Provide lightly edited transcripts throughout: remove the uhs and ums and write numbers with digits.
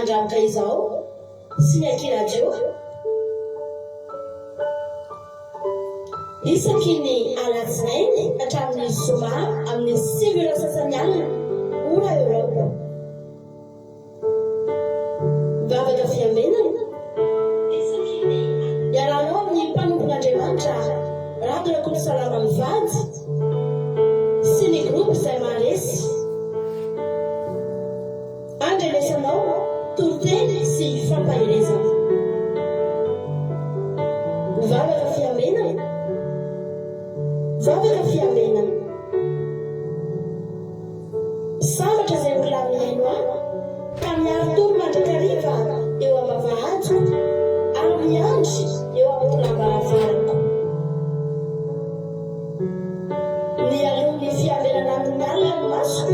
mandramaka izao sy ny akiradio isaky ny alatsinainy hatramin'ny zoma amin'ny 5 sasany alina ora Europa mivavaka fiamenana iaranao amin'ny mpanompon'Andriamanitra radona koa salama mivady sy ny groupe izay maresy andrenesanao toroteny sy fampahirezana mivavaka fiamenana mivavaka fiamenana sambatra izay volamihaino aho ka miaro toro mandrakariva eo am-bavahady ary miandry eo am-polambavarako ny alohan'ny fiamenana amin'ny alina ny masoko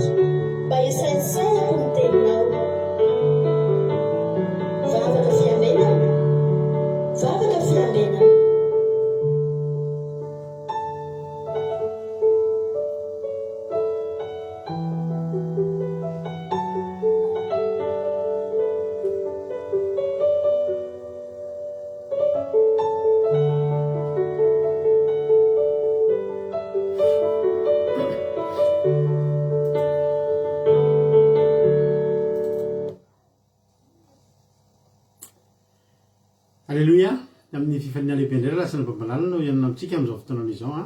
mba isainsainako ny teninao mivavaka fiamenana mivavaka fiamenana Alléluia, amin'ny fifania lehibe indray lasa ny babalala no ianona amintsika amin'izao fotoanana izao a.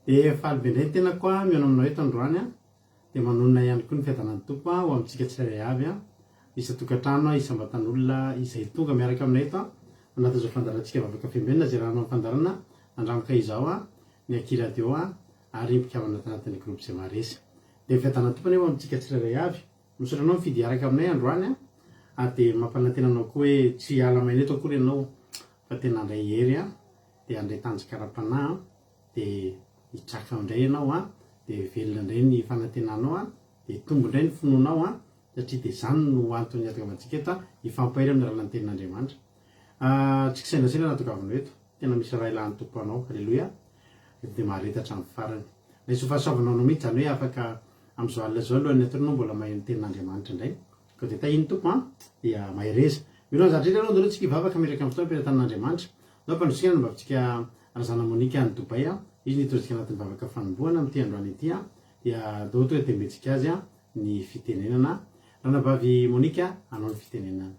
Dia faly be indray tena koa mihaino aminao eto androany a. Dia manonona ihany koa ny fiadanan'ny tompo ho amintsika tsirairay avy a. Isa-tokantrano isam-batan'olona izay tonga miaraka aminay eto a. Anatin'izao fandarantsika vavaka fiamenana izay raha amin'ny fandarana andramaka izao a, ny akiradio a, ary mpikavana tanatin'ny groupe izay maharesy. Dia fiadanan'ny tompo eo amintsika tsirairay avy. Misaotra anao mifidy araka aminay androany a. Dia mampanantenanao koa hoe tsy ala maina eto akory ianao fa tena andray hery a, dia andray tanjaka ara-panahy dia hitraka indray ianao a, dia velona indray ny fanantenanao a, dia tombo indray ny finoanao a, satria dia izany no antony hiatakavantsika eto a, hifampahery amin'ny alalan'ny tenin'Andriamanitra. Tsika sainasina natokavana eto, tena misy raha ilan'ny tompo anao, halleluia, dia mahareta hatramin'ny farany. Ilay sofasaovanao anao mihitsy izany hoe afaka amin'izao alina izao alohan'ny atoranao mbola mahay ny tenin'Andriamanitra indray. Ka dia tahiny tompo a, dia mahereza. Mino zatra indray aloha tsika hivavaka miraka amin'ny fotoana am-pitan'Andriamanitra. Zao mpandrotsika ny mbavintsika Razana Monika ny Dobay a, izy nitoritsika anatin'ny vavaka fanombohana amin'ity androany ity a, dia dao ohatra hoe tembetsika azy a ny fitenenana. Ranavavy Monika, anao ny fitenenana.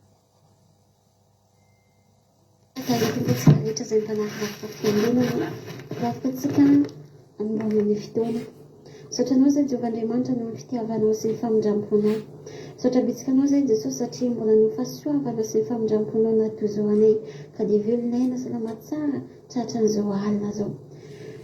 Rehetra izay mpanaraka fiangonana, vavikantsika anomboana ny fotoana. Saotranao zay Jehovahandriamanitra no ny fitiavanao sy ny famindramponao. Saotra bitsikanao zay Jesosy satria mbola ny fahasoavanao sy ny famindramponao natoy anay, ka dia velonay na salama tsara tratra an'izao alina zao.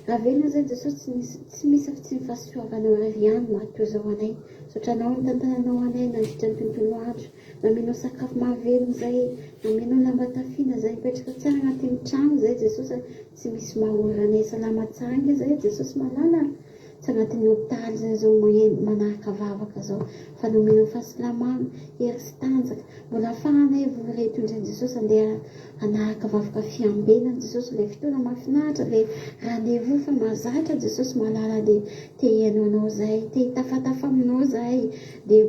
Raha velona zay Jesosy tsy misy afa-tsy ny fahasoavanao ariany natoy anay. Saotranao ny tantananao anay nandritra ny tontolo andro, namenao sakafo mahavelona zay, namenao lamba tafiana zay mipetraka tsara anatin'ny trano zay Jesosy, tsy misy mahoranay salama tsara inge zay Jesosy malala. Tsy anatin'ny hopitaly zay zao manaraka vavaka zao, fa nomenao fahasalamana, hery sy tanjaka. Mbola ahafahanay voreto indray Jesosy andeha hanaraka vavaka fiambenana Jesosy, ilay fotoana mahafinaritra, ilay rendez-vous fa mahazatra Jesosy malala, dia te hihaino anao zay, te hitafatafa aminao zay, dia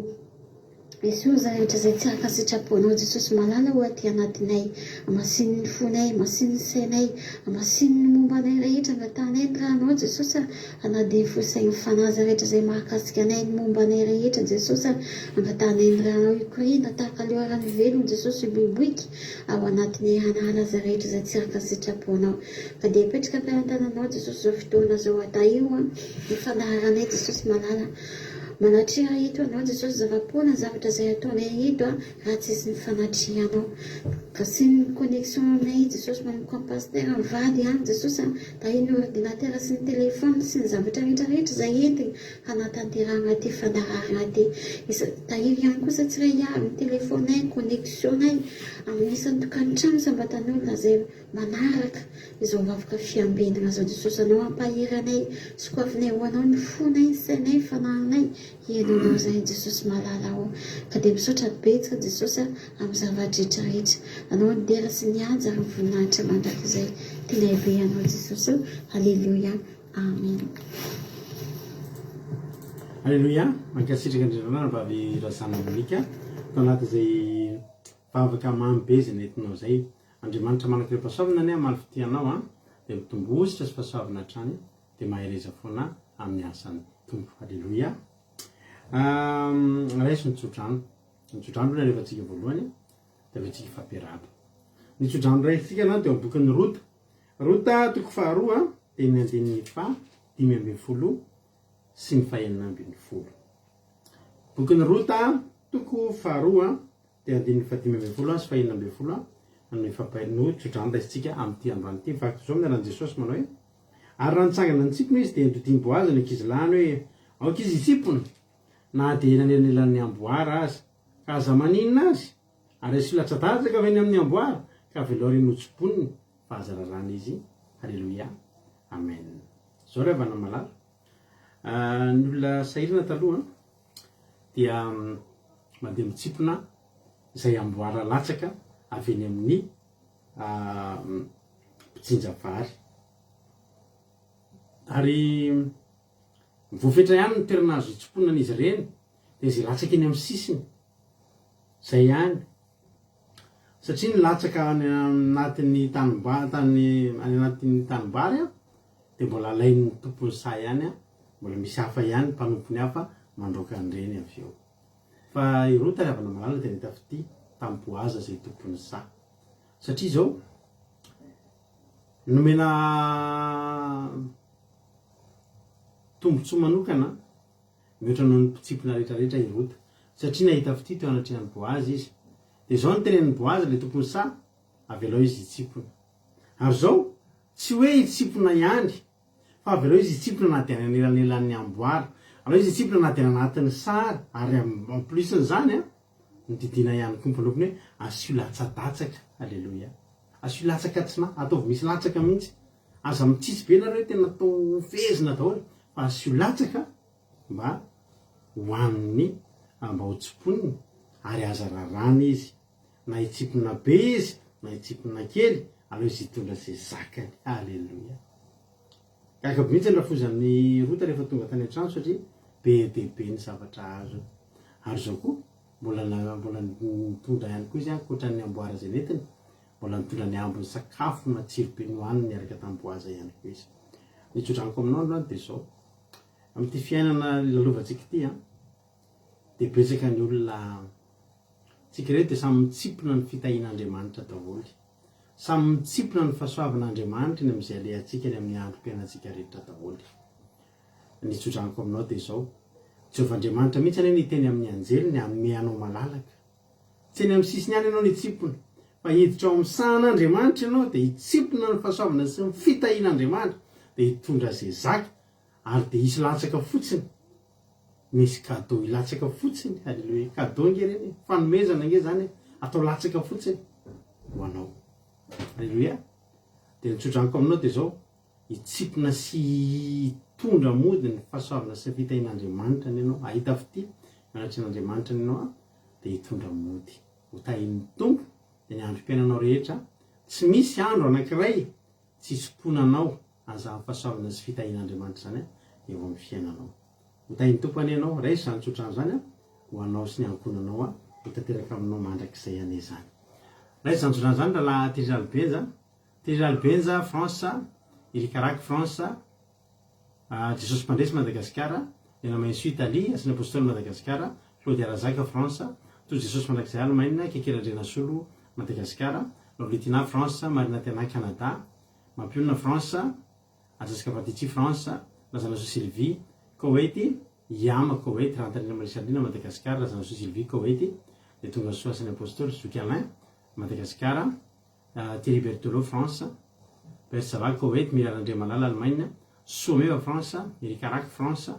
Jesosy zay rehetra zay tsy araka sitraponao Jesosy malala ho aty anatinay, amasin'ny fonay, amasin'ny sainay, amasin'ny mombanay rehetra angatanay ny ranao Jesosy, anadefo sain'ny fanaza rehetra zay mahakasika anay ny mombanay rehetra Jesosy, angatanay ny ranao ikorina tahaka aloharany velona Jesosy biboiky ao anatin'ny hanalaza rehetra zay tsy araka sitraponao. Ka dia petraka ampiantananao Jesosy zao fotoana zao atahio a, ny fanaharanay Jesosy malala. Manatrira ito anao Jesosy zava-poana zavatra zay ataonay ito a, raha tsy isy ny fanatrianao. Ka sy ny connexion aminay Jesosy manomboka amin'ny pasitera mivady any Jesosy a, tahiny ordinatera sy ny telefona sy ny zavatra rehetrarehetra zay entina hanatanterana ty fandararana ty. Tahiry ihany kosa tsiray avy ny telefonay, connexionnay amin'ny isan'ny tokantrano sambatan'olona zay manaraka izao vavaka fiambenana zao Jesosy, anao ampahiranay, sokafinay ho anao ny fonay, sainay, fanahinay, hiainonao zay Jesosy malala ao. Ka dia misaotra betsaka Jesosy amin'ny zavatra rehetrarehetra, anao ny dera sy ny anja ary voninahitra mandrakizay tilehibe anao Jesosy. Halleluia, amen. Alléluia, mankasitraka indrindra vavy Razana Monika tanaty zay favaka mamy be zay nentinao zay andriamanitra manakire pasoavana any amaly fitianao a de mitombositra sy fahasoavana hatrany de mahereza foana amin'ny asany tompo. Alleloia. Raiso nitsodrano aloha rehefa tsika voalohany de avy tsika fampiarahana. Nitsodrano raisitsika na de bokin'ny rota toko faharoa de ny andinin'ny fa 5:10 sy ny 4:10. Bokin'ny rota toko faharoa de andinin'ny fa 5:10 sy 4:10 amin'ny fampaino tsodrano raisitsika amin'ity androany ity. Fakty zao amin'ny anarany Jesosy manao hoe ary raha nitsangana ny tsipona izy de nitotim boazy ny ankizy-lahy hoe aoka izy tsipona na de nanelanelan'ny amboara azy ka aza maninona azy ary asy latsadajaka avy any amin'ny amboara ka velao reny hotsimponiny fa aza rarana izy. Alleloia. Amen. Zao rehefa namalala ny olona sahirana taloha dia mandeha mitsipona izay amboara latsaka avy eny amin'ny mpitsinjavary ary mivofetra ihany ny toerana azo hitsimponan'izy ireny de izay latsaka eny amin'ny sisiny zay ihany satria ny latsaka any anatin'ny tanimbary de mbola alain'ny tompony sa ihany mbola misy hafa ihany mpanompony hafa mandroaka an'ireny avy eo. Fa irota rehefa namalala de nitafity tamin'ny boaza zay tompony sa satria zao nomena tombotsoa manokana mihoatra noho ny mpitsipona rehetrarehetra irota satria nahita fity teo anatrehan'ny boazy izy de zao nytenen'ny boazy le tompony sa avelao izy hitsipona ary zao tsy hoe hitsipona ihany fa avelao izy hitsipona na de anelanelan'ny amboara alao izy hitsipona na de anatin'ny sary ary en plus n'zany nididina ihany koa mpanompony hoe asio latsadatsaka. Alleloia. Asio latsaka tsina ataovy misy latsaka mihitsy aza mitsitsy be nareo tena atao fezina daholo fa asio latsaka mba hoaniny mba hotsiponiny ary aza rarana izy na hitsipona be izy na hitsipona kely aleo izy hitondra zay zakany. Alleloia. Gagaby mihitsy ny rafozan'ny rota rehefa tonga tany an-trano satria be dehibe ny zavatra azo ary zao koa mbola nitondra ihany koa izy ankoatran'ny amboara zay netiny mbola nitondra ny ambony sakafo matsiro be nohaniny miaraka tamboaza ihany koa izy. Nitsodraniko aminao androany de zao amin'ity fiainana lalovantsika ity de betsaka ny olona tsika reto de samy mitsipona ny fitahin'Andriamanitra daholo, samy mitsipona ny fahasoavan'Andriamanitra ny am'izay alehantsika ny amin'ny androm-piainantsika rehetra daholo. Nitsodraniko aminao de zao Jehovandriamanitra mihitsy anie niteny amin'ny anjeliny hanome anao malalaka, tsy eny amin'ny sisiny ihany ianao nitsipona fa hiditra ao amin'ny sahan'Andriamanitra ianao de hitsipona ny fahasoavana sy ny fitahin'Andriamanitra de hitondra zay zaka ary de hisy latsaka fotsiny, misy cadeau ilatsaka fotsiny. Alleluia. Cadeau nge reny fanomezana nge zany atao latsaka fotsiny ho anao. Alleluia. De nitsodraniko aminao de zao hitsipona sy tondra mody ny fahasoavana sy ny fitahin'Andriamanitra ny ianao ahita fity anatrin'Andriamanitra ny ianao de hitondra mody ho tahin'ny tompo de ny androm-piainanao rehetra tsy misy andro anankiray tsy hitsimponanao an'izany fahasoavana sy fitahin'Andriamanitra zany eo amin'ny fiainanao. Ho tahin'ny tompo any ianao ray zany tsotrano zany ho anao sy ny ankonanao ho tanteraka aminao mandrak'izay ane zany. Ray zany tsotrano zany rahalahy Thierry Albenza France, Irikaraky France, Jesosy Mpandresy Madagasikara, Enamainso Italie, Asiny Apôstôly Madagasikara, Claude Arazaka France, To Jesosy Mandrakizay Allemagne, Kekerandrena Solo Madagasikara, Lovlitina France, Marina Tena Canada, Mampiona France, Atsasaka Patitsi France, Lazanaso Sylvie, Koweït, Yama Koweït, Rantarina Marisalina Madagasikara, Lazanaso Sylvie Koweït, de tonga soa Asiny Apôstôly Zoky Alain Madagasikara, Thierry Berthelot France, Bersava Koweït, Mirarandre Malala Allemagne, Someva France, Irikaraky France,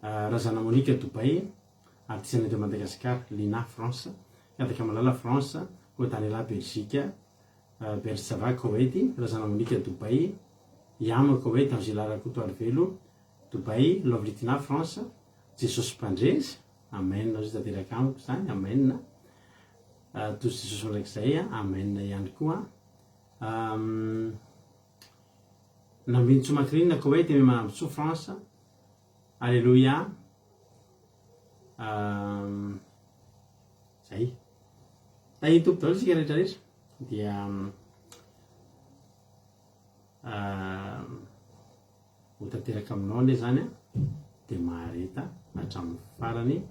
Razana Monica Dubai, artisane de Madagascar, Lina France, Kadaka Malala France, Kotanela Belgique, Bersava Koweït, Razana Monica Dubai, Yama Koweït, Angela Rakoto Arvelo, Dubai, Lovlitina France, Jesosy Mpandresy, Amen, ozy tanteraka amiko zany, Amen. Tozy Jesosy mandrakizay, Amen ihany koa. Nambinitso Makrina Koweït, Memamtso France, Alléluia. zay ahitompy daholo isika rehetrarehetra dia ho tanteraka aminao ane zany a dia mahareta hatramin'ny farany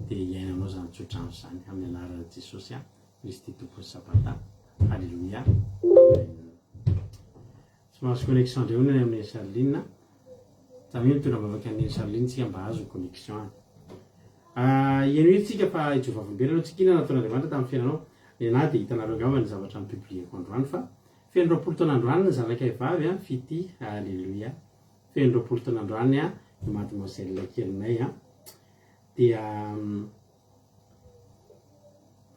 dia iainanao zany tsotra am'izany amin'ny anaran'i Jesosy a Kristy tompony sabata. Halleluia. Somary connexion andreo ny amin'ny Charline tamihy mitondra mavaka ny Charline tsika mba azo connexion eno itsika fa ijovavim-bely aloha tsika ina nataon'Andriamanitra tamin'ny fiainanao na dia hitanareo angamba ny zavatra mipublieko androany fa feno 20 taona androany ny zanakay vavy a fity. Halleluia. Feno 20 taona androany a ny mademoiselle kelinay a dia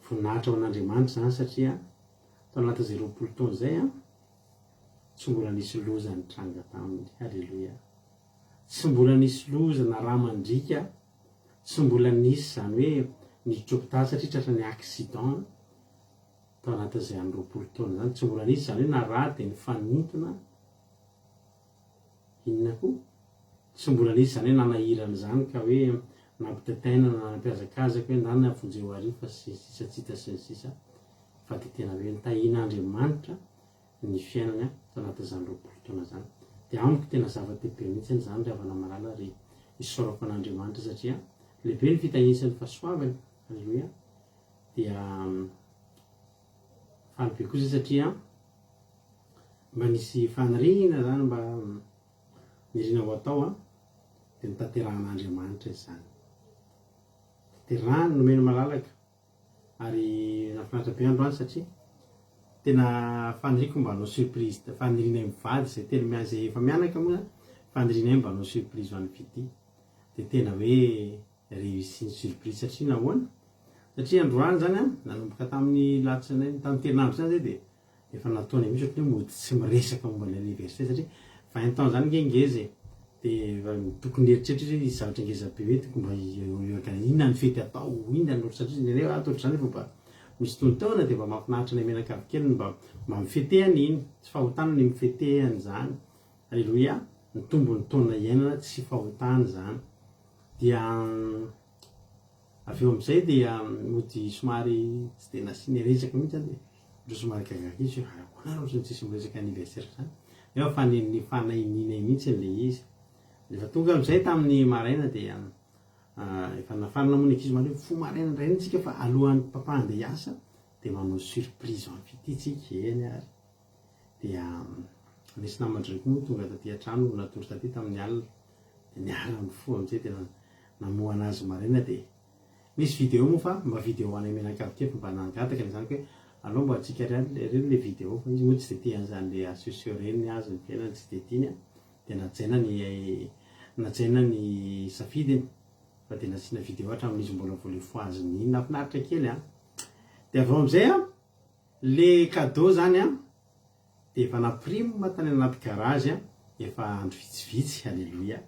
voninahitra ao an'Andriamanitra zany satria tao anatin'izay 20 taona zay a tsy mbola nisy loza nitranga taminy. Halleluia. Tsy mbola nisy loza na raha mandrika, tsy mbola nisy zany hoe nitropita satria tratra ny accident tao anatin'izay any 20 taona zany, tsy mbola nisy zany hoe na raha dia nifanintona inona koa, tsy mbola nisy zany hoe nanahirana zany ka hoe nampitaitaina na nampiazakazaka hoe ndany afonjeo arifa sy ny sisa tsita sy ny sisa, fa dia tena hoe nitahin'Andriamanitra ny fiainana tao anatin'izany 20 taona zany. Dia amiko tena zava-dehibe mihitsy zany ry havana malala ry isaorako an'Andriamanitra satria lehibe ny fitahisan'ny fahasoavany. Halleluia. Dia faly be kosa satria mba nisy faniriana zany mba nirina ho atao a dia nitanteran'Andriamanitra izy zany, tanterahany nomeny malalaka ary nafinaritra be androany satria tena faniriko mba hanao surprise, fanirina mivady zay tena zay efa mianaka moa fanirina mba hanao surprise ho an'ny fity dia tena hoe réussi ny surprise satria nahoana satria androany zany a nanomboka tamin'ny latsinainy tamin'ny terinandro zany zay dia efa nataony misy ohatran'ny mody tsy miresaka momba ny anniversaire satria 20 ans zany ngengezy dia tokony eritreritry hoe zavatra ngeza be hoe tokony mba inona ny fety atao, inona ny olo satria nene atao zany mba misy tontaona dia mba mahafinaritra ny menakavy kely mba mifetehany iny, tsy fahotana ny mifetehany zany. Halleluia. Ny tombony taona iainana tsy fahotana zany. Dia avy eo amin'izay dia mody somary tsy dia nasiany resaka mihitsy dia ndro somary gagaka izy hoe ahoana ohatrany tsisy miresaka anniversaire zany nefa fa ny fanahinina mihitsy n'ilay izy. Rehefa tonga amin'izay tamin'ny maraina dia efa nafarana moa ny ankizy mare fo maraina indray tsika fa alohan'ny papa andeha hiasa dia manao surprise amin'ny fity tsika eny ary dia nisy namandreny koa moa tonga taty an-trano natory taty tamin'ny alina dia niala ny fo amin'izay dia namohana azy maraina dia nisy vidéo moa fa mba vidéo any menakavy kely mba nangataka ny zany hoe alao mba atsika reny le vidéo fa izy moa tsy dia tian'izany le associé reny azy ny fiainany tsy dia tiany dia natsaina ny safidiny fa dia nasiana vidéo hatramin'izy mbola voale foaziny iny nafinaritra kely a. Dia avy ao amin'izay a le cadeau zany a dia efa naprime tany anaty garage a efa andro vitsivitsy. Halleluia.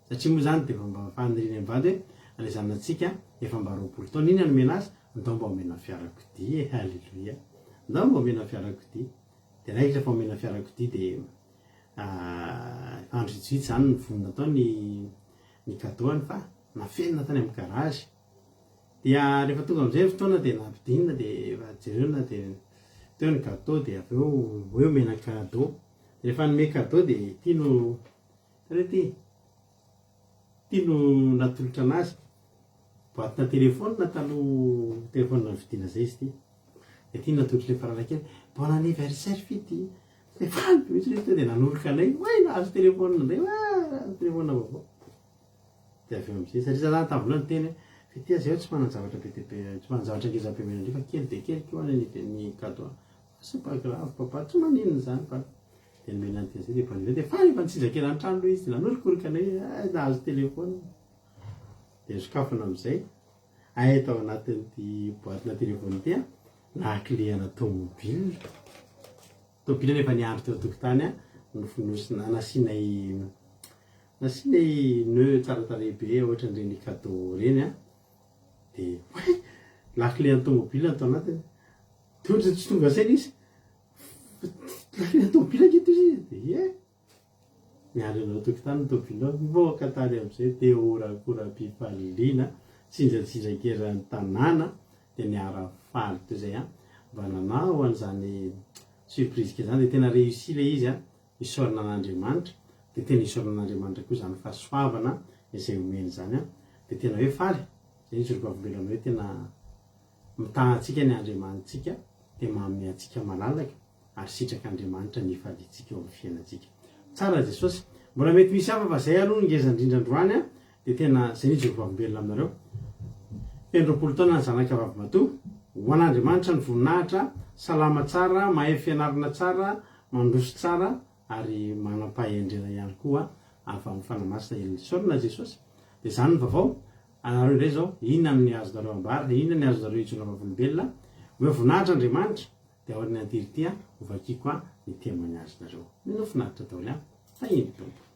Satria moa zany dia mba fanirina mivady hoe anaizanantsika efa mba 20 taona iny hanome azy ndao mba omena fiarakodia. Halleluia. Ndao mba omena fiarakodia dia raikitra fa omena fiarakodia dia andro vitsivitsy zany ny vonona tao ny cadeauany fa nafenina tany amin'ny garage. Dia rehefa tonga amin'izay fotoana dia nampidinina dia jerena dia teo ny cadeau dia avy eo hoe omena cadeau. Rehefa nome cadeau dia tiano natolotra anazy boatina telefônina taloha telefônina vidiana zay izy ty dia tiano natolotra le farana kely bon anniversaire fity dia faly misy rehetra dia nanoloka anay hoe nahazo telefônina nday nahazo telefônina vaovao. Dia avy eo amin'izay satria zany tambola ny teny fity azy eo tsy manana zavatra be dehibe tsy manana zavatra ngeza be mena fa kely dia kely koa ny cadeau c'est pas grave papa tsy maninona zany fa dia nomena ny teny zay dia banivay dia faly efa nitsizakela ny trano loha izy dia nanolokoloka anay nahazo telefônina. Dia sokafana amin'izay ahay tao anatin'ity boatina telefôny ity a nahaklihana tomobile nefa niandro teo an-tokotany a nofonosina nasianay nœud tsara tarehy be ohatran'ireny cadeau reny a dia hoe laklehan'ny tomobile atao anatiny dia ohatra tsy tonga saina izy laklehan'ny tomobile aketo izy dia miala anao tokotany ny tomobile mivoaka tany amin'izay dia orakora-pifaliana tsinjatsinjakeran'ny tanàna dia niara faly toy izay mba nanao an'izany surprise ke zany dia tena réussi le izy isaorana an'Andriamanitra dia tena isaorana an'Andriamanitra koa zany fahasoavana izay omeny zany dia tena hoe faly zay izy rokavelana hoe tena mitahantsika ny Andriamanitsika dia manome antsika malalaka ary sitrak'Andriamanitra ny faliantsika eo amin'ny fiainantsika tsara Jesosy mbola mety misy hafa fa zay aloha ngeza indrindra androany dia tena zay izy rokavelona aminareo endropolo taona ny zanaka vavy matoa ho an'Andriamanitra ny voninahitra salama tsara mahay fianarana tsara mandroso tsara ary manam-pahendrena ihany koa avy amin'ny fanamasina isaorana Jesosy dia zany ny vaovao anareo indray zao inona ny azonareo ambary inona ny azonareo itsona vavolombelona hoe voninahitra Andriamanitra dia ao ny antirity hovakiko ny temany azonareo mino finaritra daoly fa iny tompo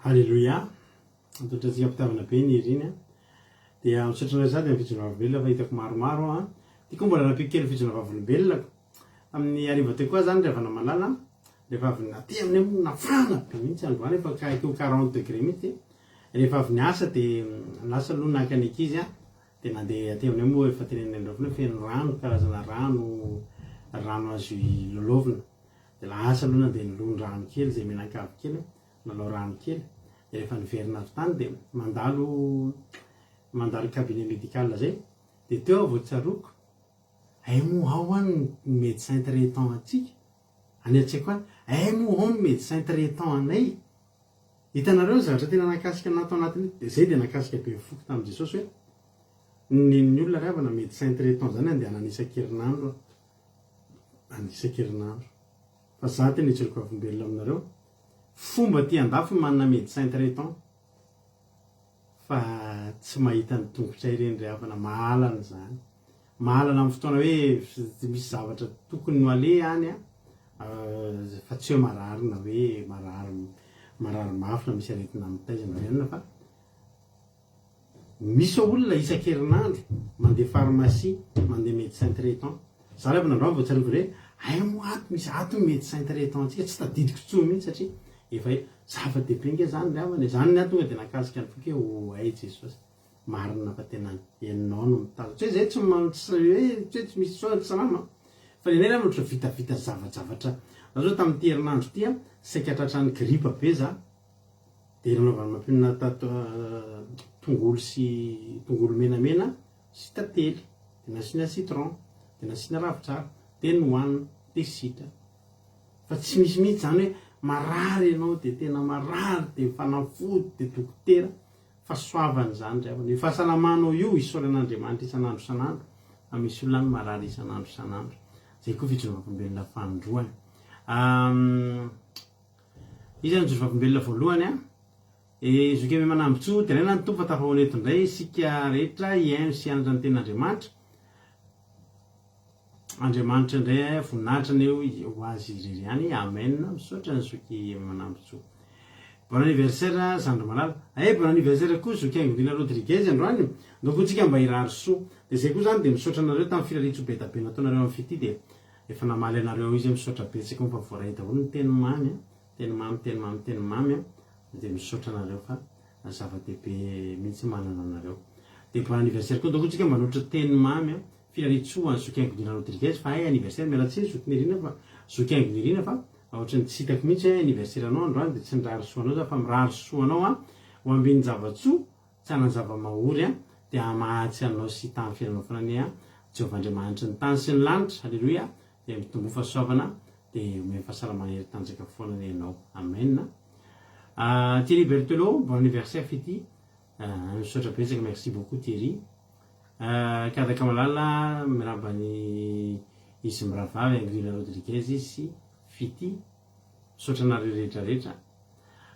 Alléluia. Antotra tsika mpitavana be ny iriny dia misaotra anareo sady amin'ny fijona vavolombelona fa hitako maromaro a tia koa mbola napiko kely fijona vavolombelonako amin'ny ariva teo koa zany rehefa namalala rehefa avy naty amin'ny nafana be mihitsy androany efa kaikeo 40 degré mihitsy rehefa avy niasa dia lasa aloha naka ny ankizy a dia nandeha aty amin'ny moa efa tenenindreo foana feno rano karazana rano azo iloloavina dia lasa aloha nandeha nilony rano kely zay menakavy kely nalao rano kely rehefa niverina avy tany dia mandalo cabinet médical zay dia teo vao tsaroko ay moa ao any médecin traitant atsika any atsika ay moa ao ny médecin traitant anay hitanareo zavatra tena nakasika natao anatiny dia zay dia nakasika be foko tamin'i Jesosy hoe ny olona ravana médecin traitant zany andeha ananisakerinandro fa za tena hitsiriko vavolombelona aminareo fomba ty andafy manana médecin traitant fa tsy mahita ny tongotra ireny ry havana mahalana zany mahalana amin'ny fotoana hoe misy zavatra tokony no ale any fa tsy hoe marary na hoe marary mafy na misy aretina mitaizana ianina fa misy olona isan-kerinandro mandeha pharmacie mandeha médecin traitant za rehefa nandroany vao tsariko hoe ay moa ato misy ato médecin traitant antsika tsy tadidiko tsoa mihitsy satria efa zava-dehibe nge zany ry havana zany ny atonga dia nakasika ny foka ho ay Jesosy marina fa tena enao no mitazo tsy hoe zay tsy misy soa salama fa nenay raha ohatra vitavita zavatra za zao tamin'ity herinandro ity saika tratrany gripa be za dia nanaovana mampinona tongolo menamena sy tantely dia nasiana citron dia nasiana ravitsara dia nohanina dia sitra fa tsy misy mihitsy zany hoe marary ianao dia tena marary dia fanafody dia dokotera fa soavany zany ry havana fahasalamanao io isaoran'Andriamanitra isan'andro misy olona ny marary isan'andro zay koa fijoro vavolombelona fanindroany izany joro vavolombelona voalohany zoky ame manambotsoa tenena ny tompo fa tafahoneto indray isika rehetra iaino sy anatra ny ten'Andriamanitra indray voninahitra ny eo ho azy irery ihany amen misaotra ny zoky manambotsoa bon anniversaire Sandro Malala bon anniversaire koa zoky Aingodina Rodriguez androany ndokontsika mba hirary soa dia zay koa zany dia misaotra anareo tamin'ny firaritso be tabe nataonareo amin'ny fity dia efa namaly anareo izy misaotra betsaka fa voaray daholo ny teny mamy dia misaotra anareo fa zava-dehibe mihitsy manana anareo dia bon anniversaire koa ndokontsika manoatra teny mamy firaritsoa zoky Aingodina Rodriguez fa ay anniversaire mialatsy zoky nirina fa zoky Aingodina fa ohatrany tsy hitako mihitsy anniversaire anao androany dia tsy nirary soanao za fa mirary soanao ho ambiny zavatsoa tsy hanan zava-mahory dia amahatsy anao sy tany fiainanao foana Jehovah-Andriamanitra ny tany sy ny lanitra halleloia dia mitombo fahasoavana dia omeny fahasalamana hery tanjaka foana ianao amen Thierry Berthelot bon anniversaire fity misaotra betsaka merci beaucoup Thierry kadaka malala mirambany izy miravavy Aingodina Rodriguez izy sy fity misaotra anareo rehetrarehetra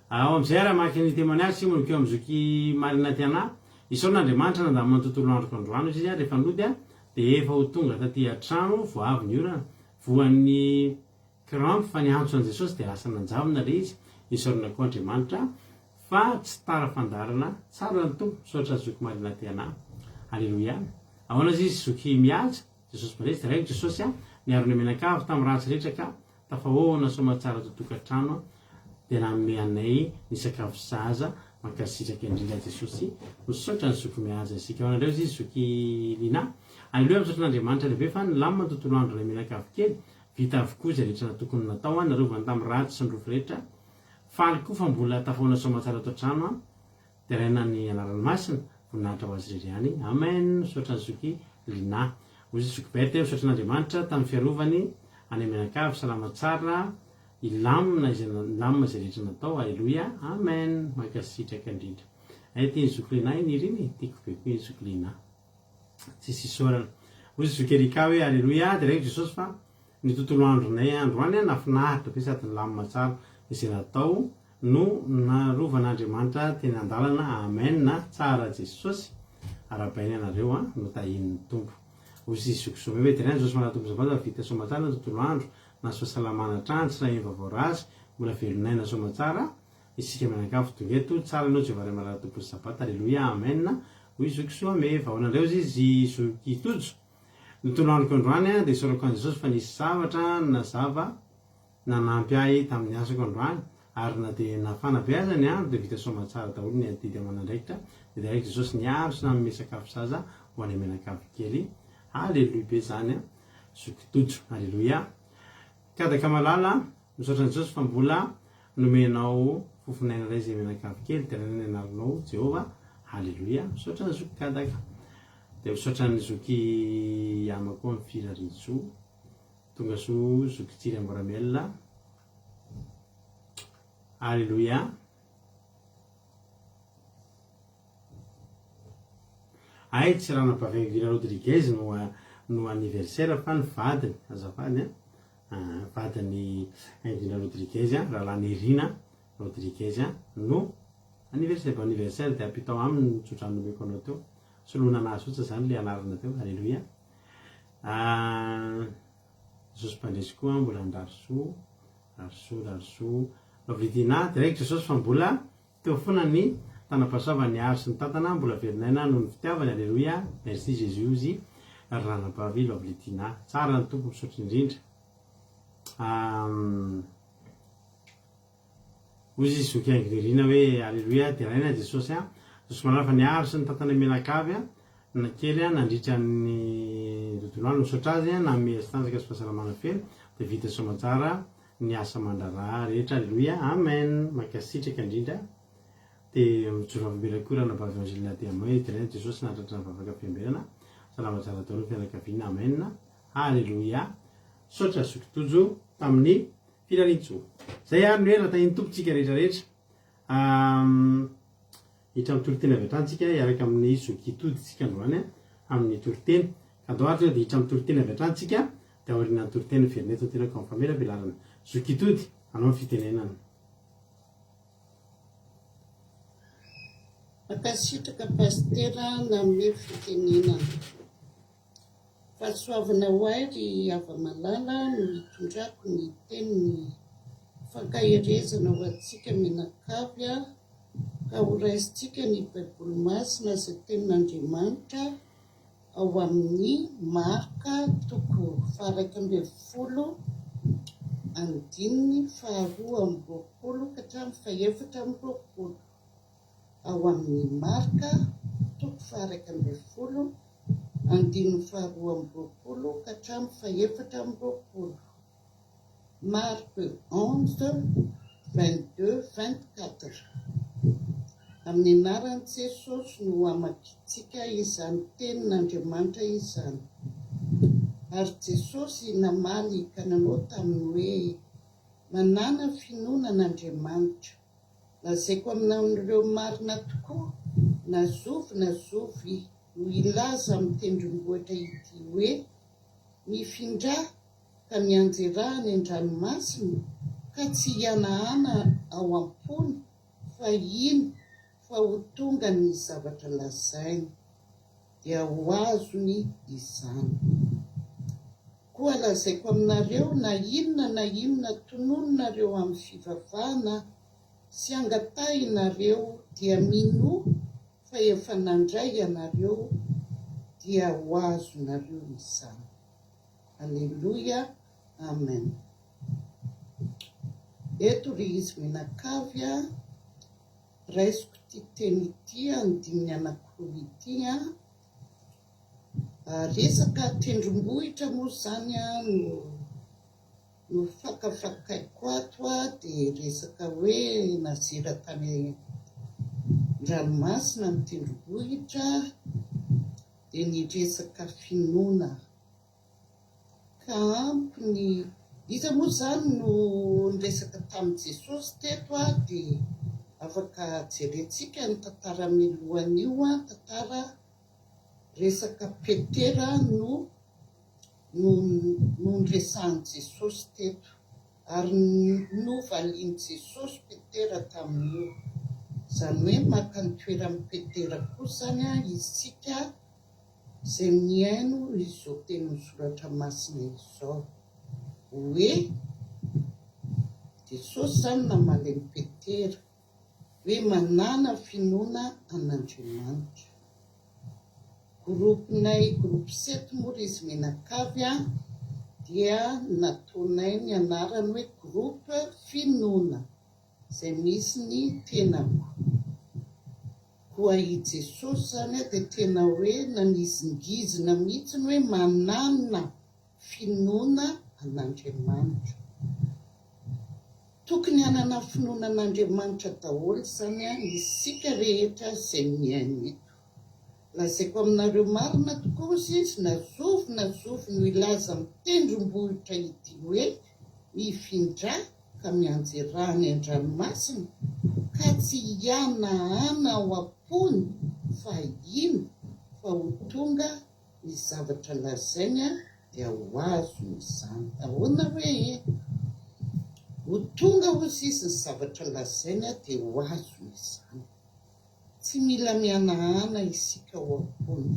ao amin'izay raha maky ny témoignage sy monokeo amin'zoky Marina Tiana isaoran'Andriamanitra nandamina ny tontolo androko androany izy rehefa nody dia efa ho tonga taty an-trano vao avy ny orana voan'ny crampe fa niantso an' Jesosy dia lasa nanjavona le izy isaorana koa Andriamanitra fa tsy tara fandarana tsara ny tompo misaotra zoky Marina Tiana halleloia ahoana izy zoky mihaja Jesosy mare direct Jesosy niarony menakavy tamin'ny ratsy rehetra ka tafahoana somatsara totokantrano dia nanome anay ny sakafo zaza mankasitraka indrindra Jesosy misaotra ny zoky mihaja isika ao anareo izy zoky lina halleloia misaotra n'Andriamanitra lehibe fa nilamina ny tontolo andro ilay menakavy kely vita avokoa izay rehetra natokony natao narovany tamin'ny ratsy sy ny rofo rehetra faly koa fa mbola tafahoana somatsara ato an-trano dia raina ny anarany masina voninahitra ho azy irery ihany amen misaotra ny zoky lina ozy zoky berte misaotra n'Andriamanitra tamin'ny fiarovany any menakavy salama tsara ilamina izay rehetra natao halleloia amen mankasitraka indrindra tiany zoky lina niriny tiako be koa zoky lina tsisy isorana ozy zoky erika hoe halleloia dia raiky Jesosy fa ny tontolo andronay androany nafinahitra be sady nilamina tsara izay natao no narovan'Andriamanitra teny an-dalana amen na tsara Jesosy arabainy anareo no tahin'ny tompo ozy zoky soa hoe tena Jesosy malatompo zavatra vita somatsara ny tontolo andro na soasalamana trano tsy raha vaovao razy mbola velonaina somatsara isika menakavy tongeto tsara anao Jehovah ray malatompo sabata halleloia amen hoy zokisoa me vahoanandreo izy zokitojo nitoloaniko androany a dia sorako an' jesosy fa nisy zavatra na zava nanampy ahy tamin'ny asako androany ary na dia nafana be azany a dia vita somatsara daholo ny adidy amanandraikitra dia direct jesosy niaro sy nanome sakafo zaza ho any amenakavy kely aleloia be zany a zokitojo aleloia kadaka malala misaotra an'i jesosy fa mbola nomenao fofinaina ray izay menakavy kely dia raha ny anaronao jehova aleloia misaotra ny zoky kadaka dia misaotra ny zoky amako amin'ny firarizo tonga so zoky tsiry amboramelona aleloia ay tsy raha nampavegny Vira Rodriguez no anniversaire fa ny vadiny azafady vadiny Vira Rodriguez rahalany Irina Rodriguez no anniversaire dia apitao aminy nitsotrany nomeko anao teo soloana anazy fotsy zany le anarana teo aleloia jesosy mpandresy koa mbola andraroso lovlitina direct jesosy fa mbola teo foana ny tanapasoavany aro sy ny tantana mbola verinaina no ny fitiavany aleloia merci jésus ranapavy lovlitina tsara ny tompo misaotra indrindra ozy izy zoky angirina hoe aleloia dia raina jesosy jesosy manara fa niaro sy ny tantana menakavy na kely nandritra ny tontolo andro misaotra azy nanome azy tanjaka sy fahasalamana feno dia vita somatsara ny asa mandraraha rehetra aleloia amen makasitraka indrindra dia mijoro avamberakora nabavy evangelina dia moe dia raina jesosy nahatratra navavaka fiamberana salamatsara daholo fianakaviana amen aleloia misaotra zokitojo tamin'ny firarintso zay ary ny hoe raha tahiny tompontsika rehetrarehetra hitra amin'ny toroteny avy atrantsika iaraka amin'ny zokitoditsika androany amin'ny toriteny ka dohatra dia hitra amin'ny toroteny avy atrantsika dia aoriana ny toriteny verinety tenako amin'ny famela belarana zokitody anao ny fitenenana makasitraka pastera nanome fitenenana fahasoavana ho ahy ry ava-malala no hitondrako ny teniny fankaherezana ho antsika menakavy ka ho raisitsika ny baiboly masina izay tenin'Andriamanitra ao amin'ny Marka 12:12 ka hatramin'ny 14. Ao amin'ny Marka 12:12 ka hatramin'ny 14. Marque 11:22-24 amin'ny anaran'i Jesosy no hamakitsika izany tenin'Andriamanitra izany. Ary Jesosy namaly kananao taminy hoe manana finoanan'Andriamanitra. Lazaiko aminareo marina tokoa na zovy no ilaza amin'ny tendrombohitra ity hoe mifindra ka mianjerahany an-dranomasina ka tsy hianahana ao am-pony fa ino fa ho tonga ny zavatra lazainy dia ho azony izany. Koa lazaiko aminareo na inona tonononareo amin'ny fivavahana sy angatahinareo dia minoa fa efa nandray ianareo dia ho azonareo izany. Aleluia, amen. Eto ry izy menakavy raisiko ty teny ity andininy anankiroa ity resaka tendrombohitra moa zany no fakafakaiko ato dia resaka hoe nazera tany ranomasina ny tendrombohitra dia ny resaka finoana ka ampy iza moa zany no niresaka tamin'i Jesosy teto dia afaka jerentsika ny tantara milohan'io tantara resaka Petera no niresahan'i Jesosy teto ary novalian'i Jesosy Petera tamin'io. Zany hoe maka ny toeran'i Petera koa zany isika izay miaino izao teny misoratra masina izao hoe Jesosy zany namaly an'i Petera hoe manana finoana an'Andriamanitra. Gropinay groupe 7 moa izy menakavy dia nataonay ny anarany hoe groupe finoana izay misy ny tenako. Koa i Jesosy zany dia tena hoe nanizingizina mihitsy ny hoe manana finoana an'Andriamanitra. Tokony hanana finoana an'Andriamanitra daholo zany isika rehetra izay miaina eto. Lazaiko aminareo marina tokoa izy nazovy no ilaza mitendrombohitra ity hoe mifindra ka mianjerany an-dranomasina ka tsy hianahana ao am-pony fa ino fa ho tonga ny zavatra lazainy dia ho azo izany. Ahoana hoe ho tonga hozy izy ny zavatra lazainy dia ho azo izany. Tsy mila mianahana isika ao am-pony,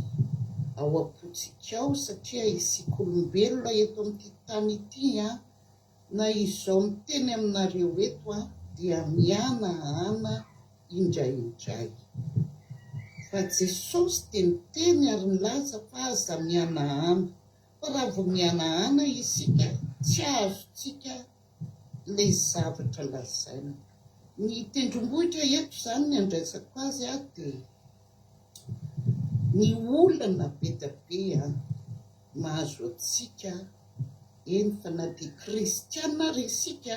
ao am-pontsika ao satria isika olombelona eto amin'ity tany ity na izao miteny aminareo eto dia mianahana indraindray. Fa Jesosy dia miteny ary nilaza fa aza mianahana. Fa raha vao mianahana isika tsy azontsika ilay zavatra lazaina. Ny tendrombohitra eto izany ny andraisako azy dia ny olana be da be mahazo atsika eny fa na dia kristiana ary isika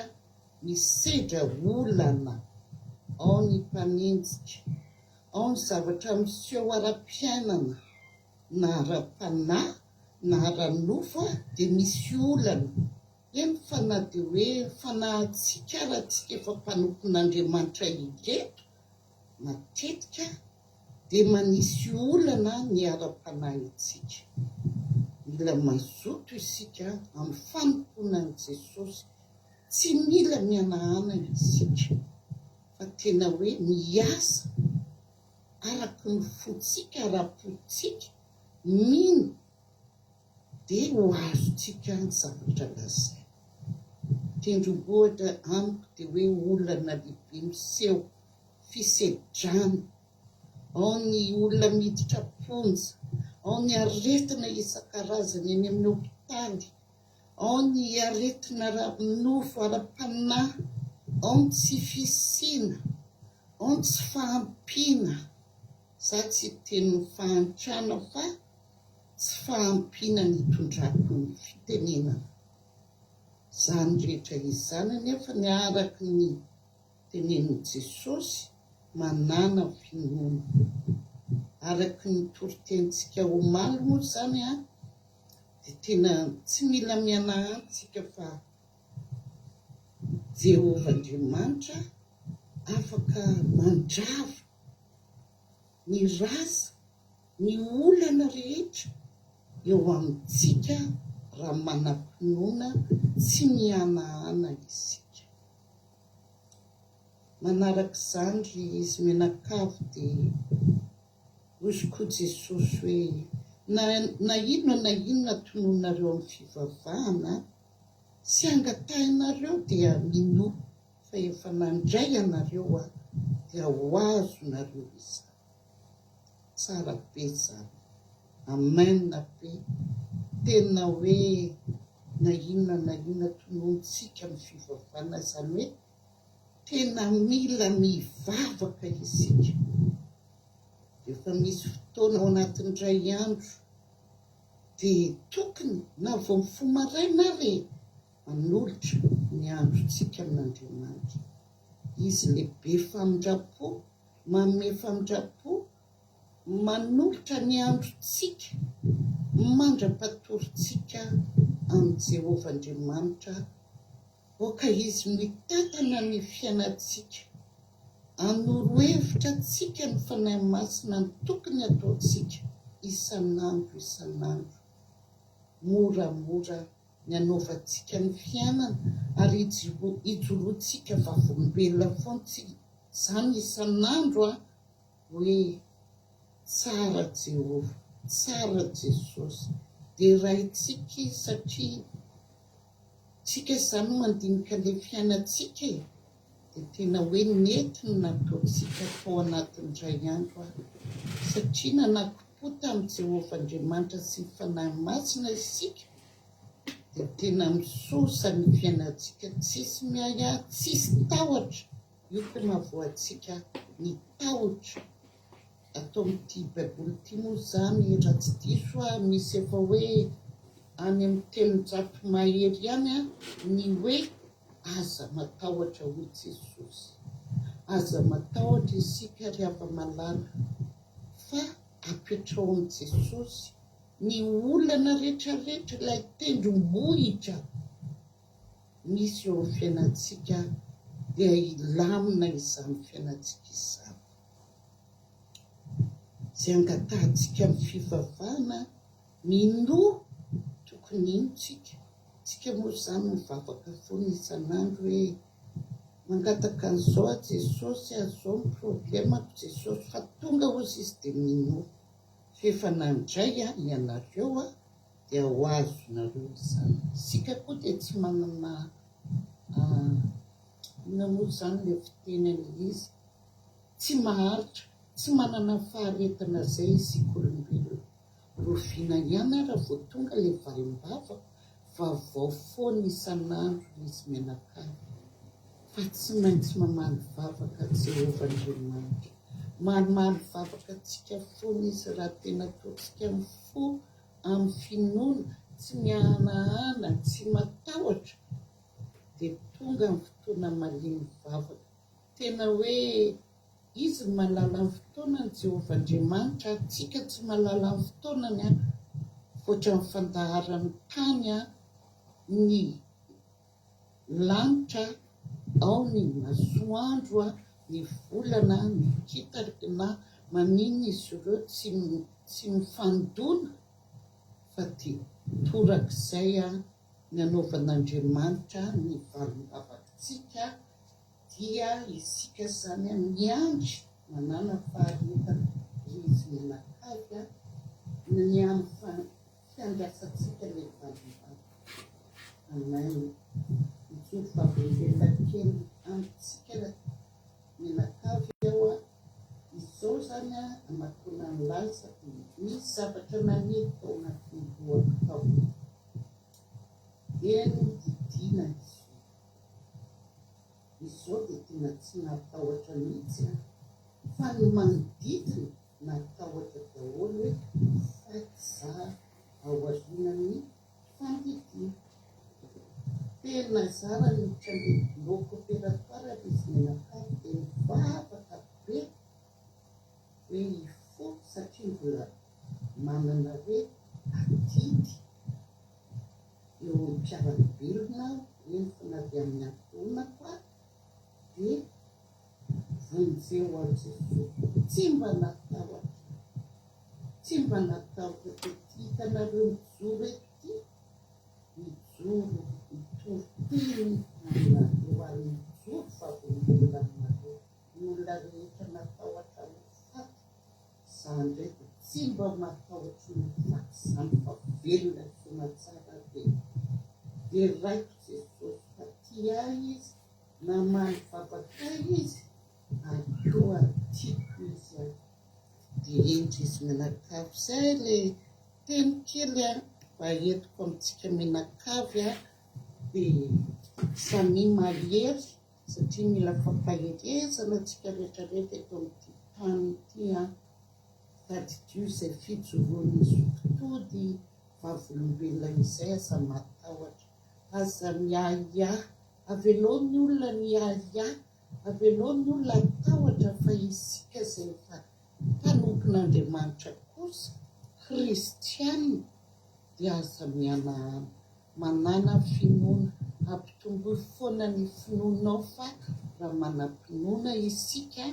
misedra olana. Ao ny mpanenjika, ao ny zavatra miseho ara-piainana na ara-panahy na ara-nofo dia misy olana. Eny fa na dia hoe fanahintsika raha tsika efa mpanompon'Andriamanitra ireto matetika dia manisy olana ny ara-panahintsika. Mila mazoto isika amin'ny fanomponan'i Jesosy. Tsy mila mianahana isika fa tena hoe miasa araky ny fontsika ara-potsika mino dia ho azontsika ny zavatra lazaina. Tendrombohitra amiko dia hoe olana lehibe miseho fisedrana. Ao ny olona miditra ponja, ao ny aretina isan-karazany eny amin'ny hopitaly, ao ny aretina ara-nofo ara-panahy, ao ny tsy fisiana, ao ny tsy fahampiana. Za tsy teny fahantrana fa tsy fahampiana ny itondrako ny fitenenana. Zany rehetra izany nefa ny araky ny tenenin'i Jesosy manana finoana. Araky ny toritentsika omaly moa zany dia tena tsy mila mianahantsika fa Jehovah Andriamanitra afaka mandrava ny rasa, ny olana rehetra eo amintsika raha manam-pinoana tsy mianahana isika. Manaraka izany izy menakavy dia hozy koa Jesosy hoe na inona tononareo amin'ny fivavahana sy angatahinareo dia minoa fa efa nandray anareo dia ho azonareo izany. Tsara be zany. Amen be. Tena hoe na inona tonontsika amin'ny fivavahana izany hoe tena mila mivavaka isika. Efa misy fotoana ao anatin'iray andro dia tokony na vao mifoha maraina ary manolotra ny androntsika amin'Andriamanitra. Izy lehibe famindrapo, manome famindrapo, manolotra ny androntsika, mandra-patorintsika amin'ny Jehovah Andriamanitra. Oka izy mitantana ny fiainantsika, hanoro-hevitra antsika ny fanahy masina ny tokony ataontsika isan'andro. Moramora ny hanaovantsika ny fiainana ary hijoroantsika vavolombelona foana izany isan'andro hoe tsara Jehovah, tsara Jesosy. Dia raintsika izy satria tsika izany mandinika ilay fiainantsika dia tena hoe nentiny nataontsika tao anatin'iray andro satria nanako fifaliam-po tamin'ny Jehovah Andriamanitra sy ny fanahy masina isika dia tena misosa ny fiainantsika, tsisy miaya, tsisy tahotra. Io tena voantsika ny tahotra. Atao amin'ity baiboly ity moa izany raha tsy diso misy efa hoe any amin'ny telonjato mahery ihany ny hoe aza matahotra hoy Jesosy. Aza matahotra isika rehefa malala fa apetrao amin'i Jesosy ny olana rehetrarehetra ilay tendrombohitra misy eo amin'ny fiainantsika dia ilamina izany fiainantsika izany. Izay angatantsika amin'ny fivavahana minoa tokony inontsika. Tsika moa izany mivavaka foana isan'andro hoe mangataka an'izao a Jesosy, azao ny problemako Jesosy, fa tonga ozy izy dia minoa. Fefa nandray ianareo dia ho azonareo izany. Isika koa dia tsy manana inona moa izany ilay fitenany izy, tsy maharitra, tsy manana faharetana izay isika olombelona. Roviana ihany raha vao tonga ilay valim-bava fa vao foana isan'andro izy menakavy. Fa tsy maintsy mamaly vavaka Jehovah Andriamanitra. Marimaly vavaka antsika foana izy raha tena ataontsika mifo amin'ny finoana, tsy mihanahana, tsy matahotra, dia tonga ny fotoana malemy vavaka. Tena hoe izy malala ny fotoanany Jehovah Andriamanitra, tsika tsy malala ny fotoanany foatra ny fandaharany tany ny lanitra, ao ny masoandro, ny volana, ny kitariky na maninona izy ireo tsy mifandona fa dia torak'izay ny anaovan'Andriamanitra ny valim-bavakantsika dia isika izany miandry manana faharetana izy menakavy ny amin'ny fiandrasantsika ilay valim-bava. Amen. Itsory fahavelona kely amintsika menakavy izao izany amakona ny laza misy zavatra maniry tao anatin'ny lohako tao. Dia ny didina izao dia tena tsy natahotra mihitsy fa ny manodidina natahotra daholo hoe faty ao aorianany fandidiana. Tena zara miditra ilay bloc opératoire izy menakavy dia mivavaka be hoe ifo satria mbola manana hoe atidy eo amin'ny mpiara-belona eny fa na dia amin'ny antonako dia vonjeo ao Jesosy. Tsy mba natahotra, tsy mba natahotra dia hitanareo mijoro ety, mijoro mitorotiny eo amin'ny mijoro fa vonolona aminareo ny olona rehetra natahotra ho faty. Izany indray dia tsy mba matahotra ny faty izany fa velona foana tsara dia raiko Jesosy fa tia izy namaly vavaka izy akoa tiako izy dia endry izy menakavy. Izay ilay teny kely mba entiko amintsika menakavy dia samy mahery satria mila fampaherezana antsika rehetrarehetra eto amin'ity tany ity tadidio izay fijoroan'ny zokin-tody vavolombelona izay aza matahotra, aza miahiahy, aveloan'ny olona miahiahy, aveloan'ny olona atahotra fa isika izay efa mpanompon'Andriamanitra kosa kristianina dia aza mianahana, manana finoana, ampitombo foana ny finoanao fa raha manam-pinoana isika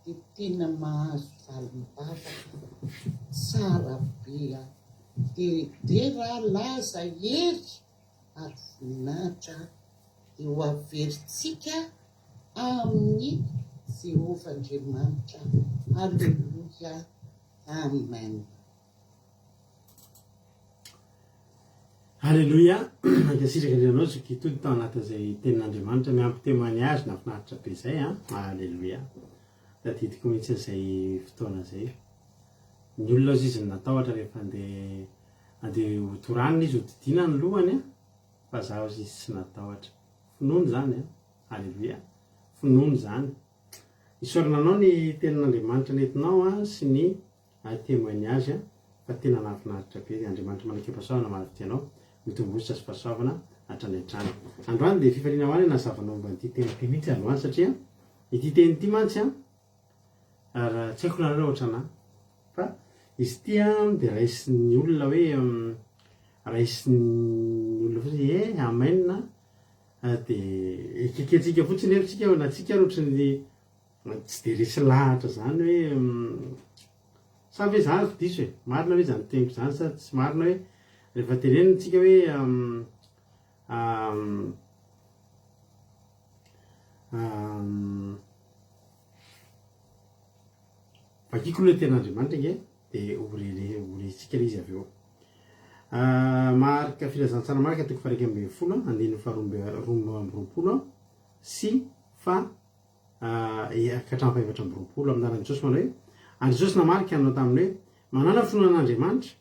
dia tena mahazo valim-bavaka tsara be dia raha laza hery ary voninahitra dia ho averintsika amin'ny Jehovah Andriamanitra. Alleluia. Amen. Alleluia. Ankasitraka andrianao zokitody tao anatin'izay tenin'Andriamanitra miampy témoignage nafinaritra be izay. Alleluia. Tadidiko mihitsy izay fotoana izay. ny olona azy izy natahotra rehefa andeha hotoranina izy hodidina ny lohany a fa zaho azy izy tsy natahotra finoany zany a alleloia finoany zany isorananao ny tenin'Andriamanitra nentinao a sy ny témoignage fa tena nahafinaritra be Andriamanitra manake-pahasoavana mahavitianao mitombositra sy fahasoavana hatrany hatrany androany dia fifaliana ho any nazavanao momba ity teny ity mihitsy androany satria ity teny ity mantsy a ary tsy haiko nareo ohatrana fa izy ity a dia raisin'ny olona hoe raisin'ny olona fotsiny amen dia ekeketsika fotsiny efitsika natsika ohatrany tsy dia resy lahatra zany hoe sa ve zany azo diso e marina hoe zany teniko zany sa tsy marina hoe rehefa tenenintsika hoe vakiko aloha ten'Andriamanitra nge dia orentsika le izy avy eo marika filazantsara marika toko faha 1:10 andininy faha 12 sy fa kahatramin'ny faha 7 amin'n'anaran'i Jesosy manao hoe andry Jesosy namarika anao taminy hoe manana finoan'Andriamanitra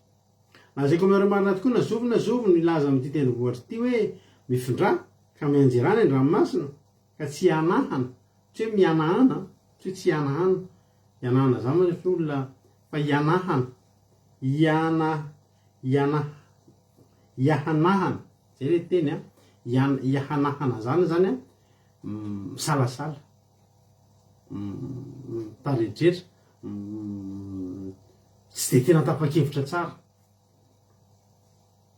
na zay koa marina tokoa nazovo ilaza amin'ity tendrombohitra ity hoe mifindra ka mianjerana ny ranomasina ka tsy hanahana tsy hoe mianahana tsy hoe tsy hanahana ianahana zany manefy olona fa ianahana iahanahana zay le teny a iahanahana zany a misalasala taredratra tsy dia tena tapa-kevitra tsara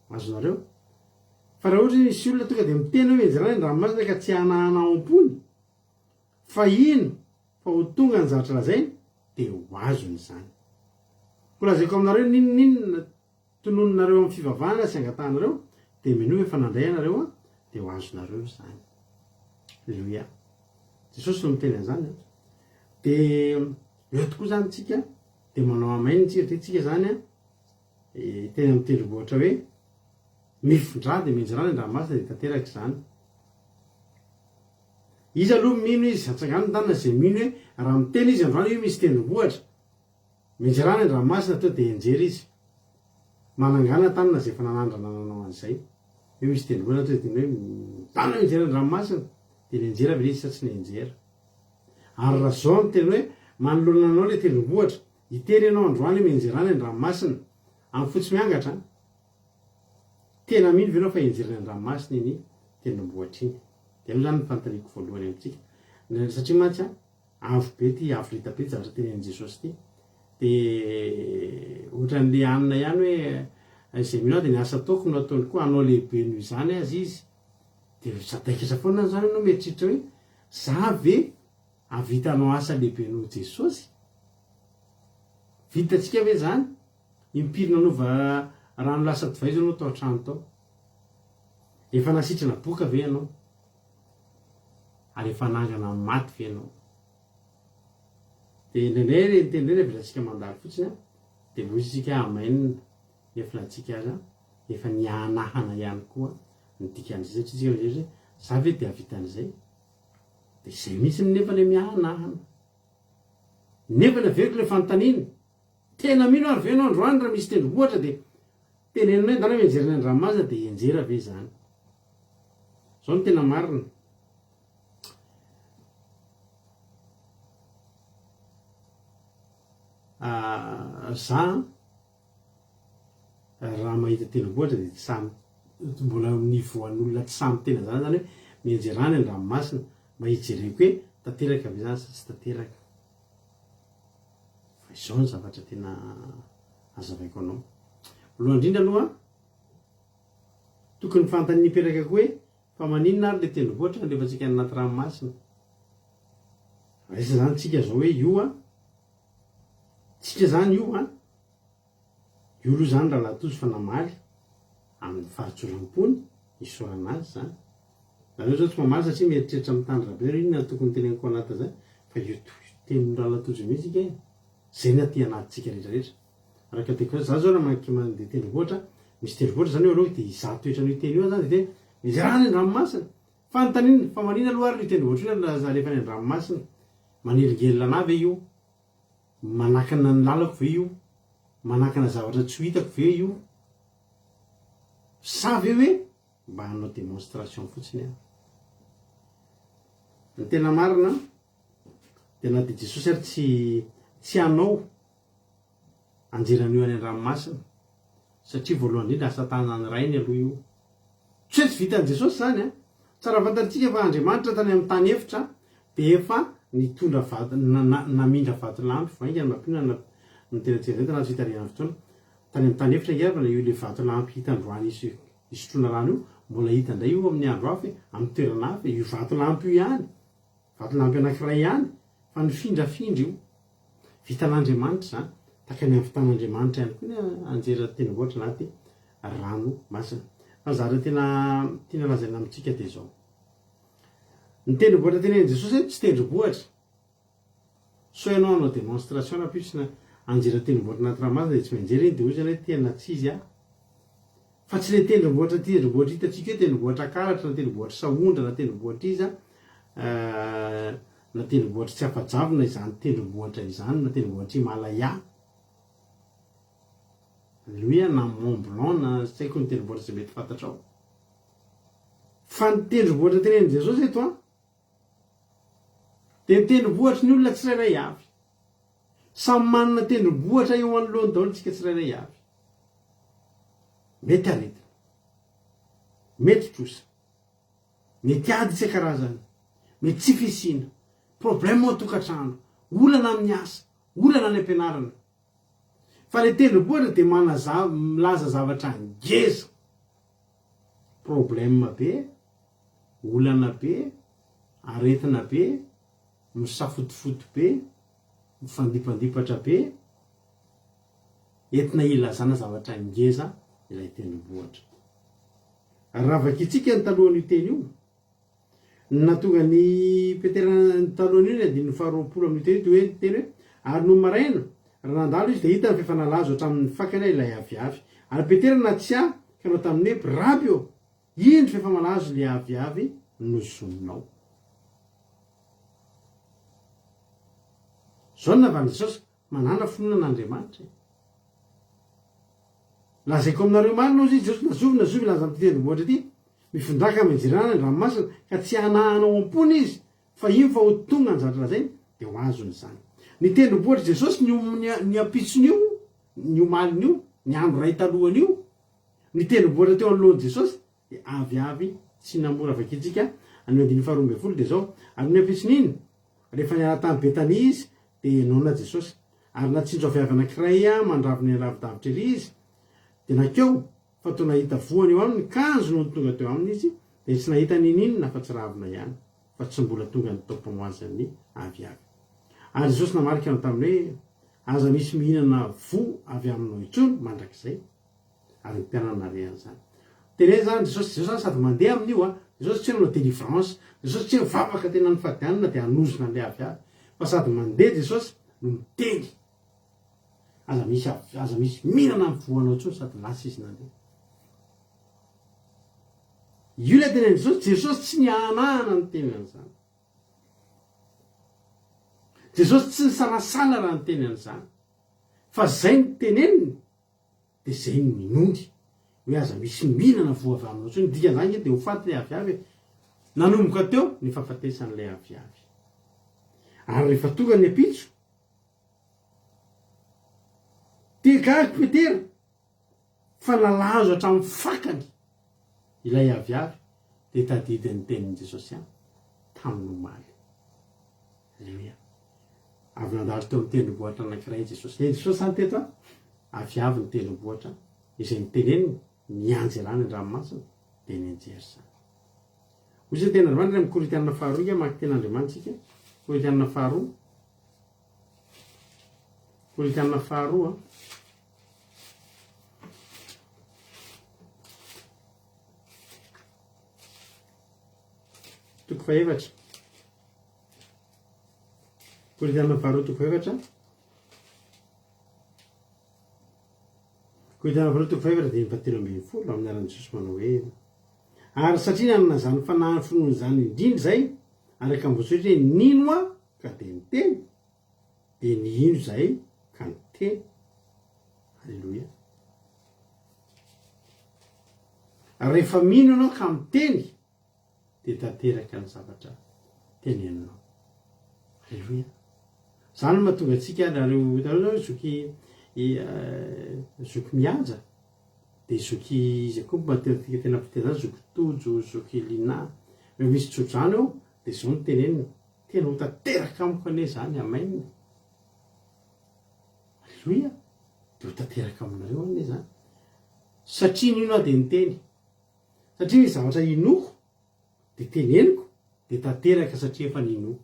azonareo fa raha ohatra misy olona tonga dia miteny hoe enjerana ny ranomasina ka tsy hanahana ao am-pony fa ino fa ho tonga ny zavatra lazainy dia ho azony zany ko lazaiko aminareo ninonninona tonononareo amin'ny fivavahana sy angatanareo dia mino efa nandray anareo a dia ho azonareo zany alleloia Jesosy no miteny an'izany dia eo tokoa zany tsika dia manao amainy tsika zany a teny amin'ny tendrombohitra hoe mifindra dia mianjerana ny ranomasina dia tanteraka izany izy aloha mino izy atsangany ny tanana zay mino hoe raha miteny izy androany hoe misy tendrombohitra mianjerana ny ranomasina teo dia enjery izy manangana tanana zay efa nanandrana nanao an'izay hoe misy tendrombohitra teo dia hoe tanana mianjera ny ranomasina dia nianjera ve izy sa tsy nianjera ary raha zao miteny hoe manoloana anao le tendrombohitra itery ianao androany hoe mianjerana ny ranomasina amin'ny fotsy miangatra tena mino venao fa enjerana ny ranomasina iny tendrombohitra iny dia io zany nyfantaniako voalohany amintsika satria mantsy avo be ty avo lita be zavatra tenen'i Jesosy ty dia ohatran'le anina ihany hoe izay mino dia niasa ataoko no ataony koa anao lehibe noho izany azy izy dia sadaikatra foana zany ianao mieritreritra hoe za ve avitanao asa lehibe noho Jesosy vitantsika ve zany impirina anova rano lasa divaizo anao tao an-trano tao efa nasitrana boka ve ianao ary efa nangana maty ve ianao dia indraindray nytenindray rehefa mandalo fotsiny dia voisitsika amainina nefa natsika azy efa nianahana ihany koa nidikan'izay satria tsika hoe za ve dia havitan'izay dia izay mihitsy nefa le mianahana nefa naveriko le fanontaniana tena mino ary ve ianao androany raha misy tendrombohitra dia tenenina hoe ndana mianjerana ny ranomasina dia enjera ve zany zao no tena marina za raha mahita tendrombohitra dia samy mbola nivoan'olona tsy samy tena zany zany hoe mianjerana ny ranomasina mba hijereko hoe tanteraka ve zany sa tsy tanteraka fa izao ny zavatra tena azavaiko anao voalohany indrindra aloha tokony fantany niperaka koa hoe fa maninona ary le tendrombohitra rehefa tsika anaty ranomasina raisa zany tsika zao hoe io tsika zany io io aloha zany raha latozy fa namaly amin'ny fahatsoram-pony isorana azy zany zany zao tsy mamaly satria mieritreritra mitandra rabe inona tokony teneniko anata zay fa io teny raha latozy mihitsy ika zay ny aty anatytsika rehetrarehetra araka teko za zao raha mandeha tendrombohitra misy tendrombohitra zany eo aloha dia izaho toetra n'io teny io zany dia mizerana ny ranomasina fanontaniana fa manina aloha ary io tendrombohitra io laza rehefa ny ranomasina manelingelina ana ve io manakana ny lalako ve io manakana zavatra tsy ho hitako ve io sa ve hoe mba hanao démonstration fotsiny aho. Ny tena marina dia na dia Jesosy ary tsy hanao anjeran'io any an-dranomasina satria voalohany indrindra asa tanany rainy aloha io tsy hoe tsy vitan'i Jesosy zany a. Tsara fantatritsika fa Andriamanitra tany amin'ny tany efitra dia efa nitondra vato namindra vato lampy vaingana mampinana ny tena tseveto na tsy fitariana fotoana tany amin'ny tany efitra ngerana io le vato lampy hitandroany isotroana rano io mbola hita indray io amin'ny andro hafa amin'ny toerana hafa io vato lampy io ihany, vato lampy anankiray ihany fa nifindrafindra io vitan'Andriamanitra zany takany amin'ny fitan'Andriamanitra ihany koa ny anjera tendrombohitra anaty rano masina. Fa zavatra tena lazaina amintsika dia zao ny tendrombohitra tenen'i Jesosy tsy tendrombohitra so ianao hanao démonstration rahampitsina anjera tendrombohitra anaty ranomasina dia tsy mainjera iny dia hoy zany hoe tena tsy izy a. Fa tsy le tendrombohitra hitantsika hoe tendrombohitra karatra na tendrombohitra sahondra na tendrombohitra izy na tendrombohitra tsy afajavona izany tendrombohitra izany na tendrombohitra Himalaya lui na Mont Blanc na tsy haiko ny tendrombohitra izay mety fantatrao. Fa ny tendrombohitra tenen'i Jesosy eto a dia ny tendrombohitra ny olona tsirairay avy. Samy manana tendrombohitra eo anoloany daholo tsika tsirairay avy. Mety aretina, mety trosa, mety ady isan-karazany, mety tsy fisiana, problème ao an-tokantrano, olana amin'ny asa, olana any am-pianarana. Fa le tendrombohitra dia milaza zavatra ngeza, problème be, olana be, aretina be, misafotofoto be, mifandipandipatra be, entina ilazana zavatra ngeza ilay tendrombohitra. Raha vakitsika ny talohan'io teny io natonga ny Petera ny talohan'io ny andininy faharoapolo amin'ny teny hoe teny hoe ary no maraina raha nandalo izy dia hita ny fifanalazo hatramin'ny fakana ilay aviavy. Ary Petera na tsy ka anao tamin'ny hoe rapy eo iny fifamalazo ilay aviavy nozoninao. Zao ny navan'i Jesosy manana finoanan'Andriamanitra. Lazaiko aminareo marina izy Jesosy nazovy laza amin'ny tendrombohitra ity mifondraka mijerana ny ranomasina ka tsy hanahanao am-pony izy fa iny fa ho tonga ny zavatra lazainy dia ho azony izany. Ny tendrombohitra Jesosy ny ampitson'io, ny omalin'io, ny andro ray talohanyio, ny tendrombohitra teo anoloan'i Jesosy dia avy tsy namora vakitsika any andiny faharoa ambin'ny folo dia zao. Ary ny ampitsony iny rehefa niala tamin'ny Betania izy dia nona Jesosy ary natsinjo avy anankiray mandravony lavidavitra ery izy dia nakeo fa toa nahita voany eo aminy kanjo no tonga teo aminy izy dia tsy nahita ninina fa tsy ravina ihany fa tsy mbola tonga ny taopamo azy amin'ny aviavy. Ary Jesosy namarika anao taminy hoe aza misy mihinana vo avy aminao intsony mandrakizay ary ny mpianana rehan'izany. Tena zany Jesosy sady mandeha amin'io Jesosy tsy nanao délivrance, Jesosy tsy mivavaka tena ny fadianana dia hanozona an'ilay aviavy fa sady mandeha Jesosy no miteny aza misy mihinana amin'ny voanao intsony sady lasa izy nandeha. Io ilay tenen'i Jesosy tsy nihanahana ny tenen'izany. Jesosy tsy nisarasala raha ny tenen'izany fa zay ny teneniny dia zay ny minondy hoe aza misy mihinana vo avy aminao intsony. Dikan'izany dia ho faty ilay aviavy nanomboka teo ny fahafatesan'ilay aviavy. Ary rehefa tonga ny ampitso tegaky Petera fa nalazo hatramin'ny fakany ilay aviavy dia tadidiny tenin'i Jesosy any tamin'ny omaly. Alleluia. Avy nandalo teo amin'ny tendrombohitra anankiray Jesosy. Jesosy zany teto aviavy ny tendrombohitra izay niteneniny nianjerany ny ranomasina dia nianjera zany. Hoy izay ten'Andriamanitra amin'ny Korintianina faharoa maky ten'Andriamanitra. Korintianina faharoa. Korintianina faharoa. Toko fahaefatra. Korintianina faharoa toko fahaefatra. Korintianina faharoa toko fahaefatra dia fahatelo ambin'ny folo amin'ny anaran'i Jesosy manao hoe ary satria nanana zany fanahy finoana izany indrindra zay araka amboasoritra hoe nino aho ka dia niteny dia nino zay ka niteny. Alleloia. Rehefa mino anao ka miteny dia tanteraka ny zavatra teneninao. Alleloia. Zany mahatonga antsika nareo hitanao zoky zoky mihaja dia zoky izy koa matetika tena mpiteny zoky tojo, zoky lina. Misy tsotra zany ao dia zao no tenenina. Tena ho tanteraka amiko ane zany amainina. Alleloia. Dia ho tanteraka aminareo ane zany. Satria nino aho dia niteny. Satria misy zavatra inoko dia teneniko dia tanteraka satria efa ninoko.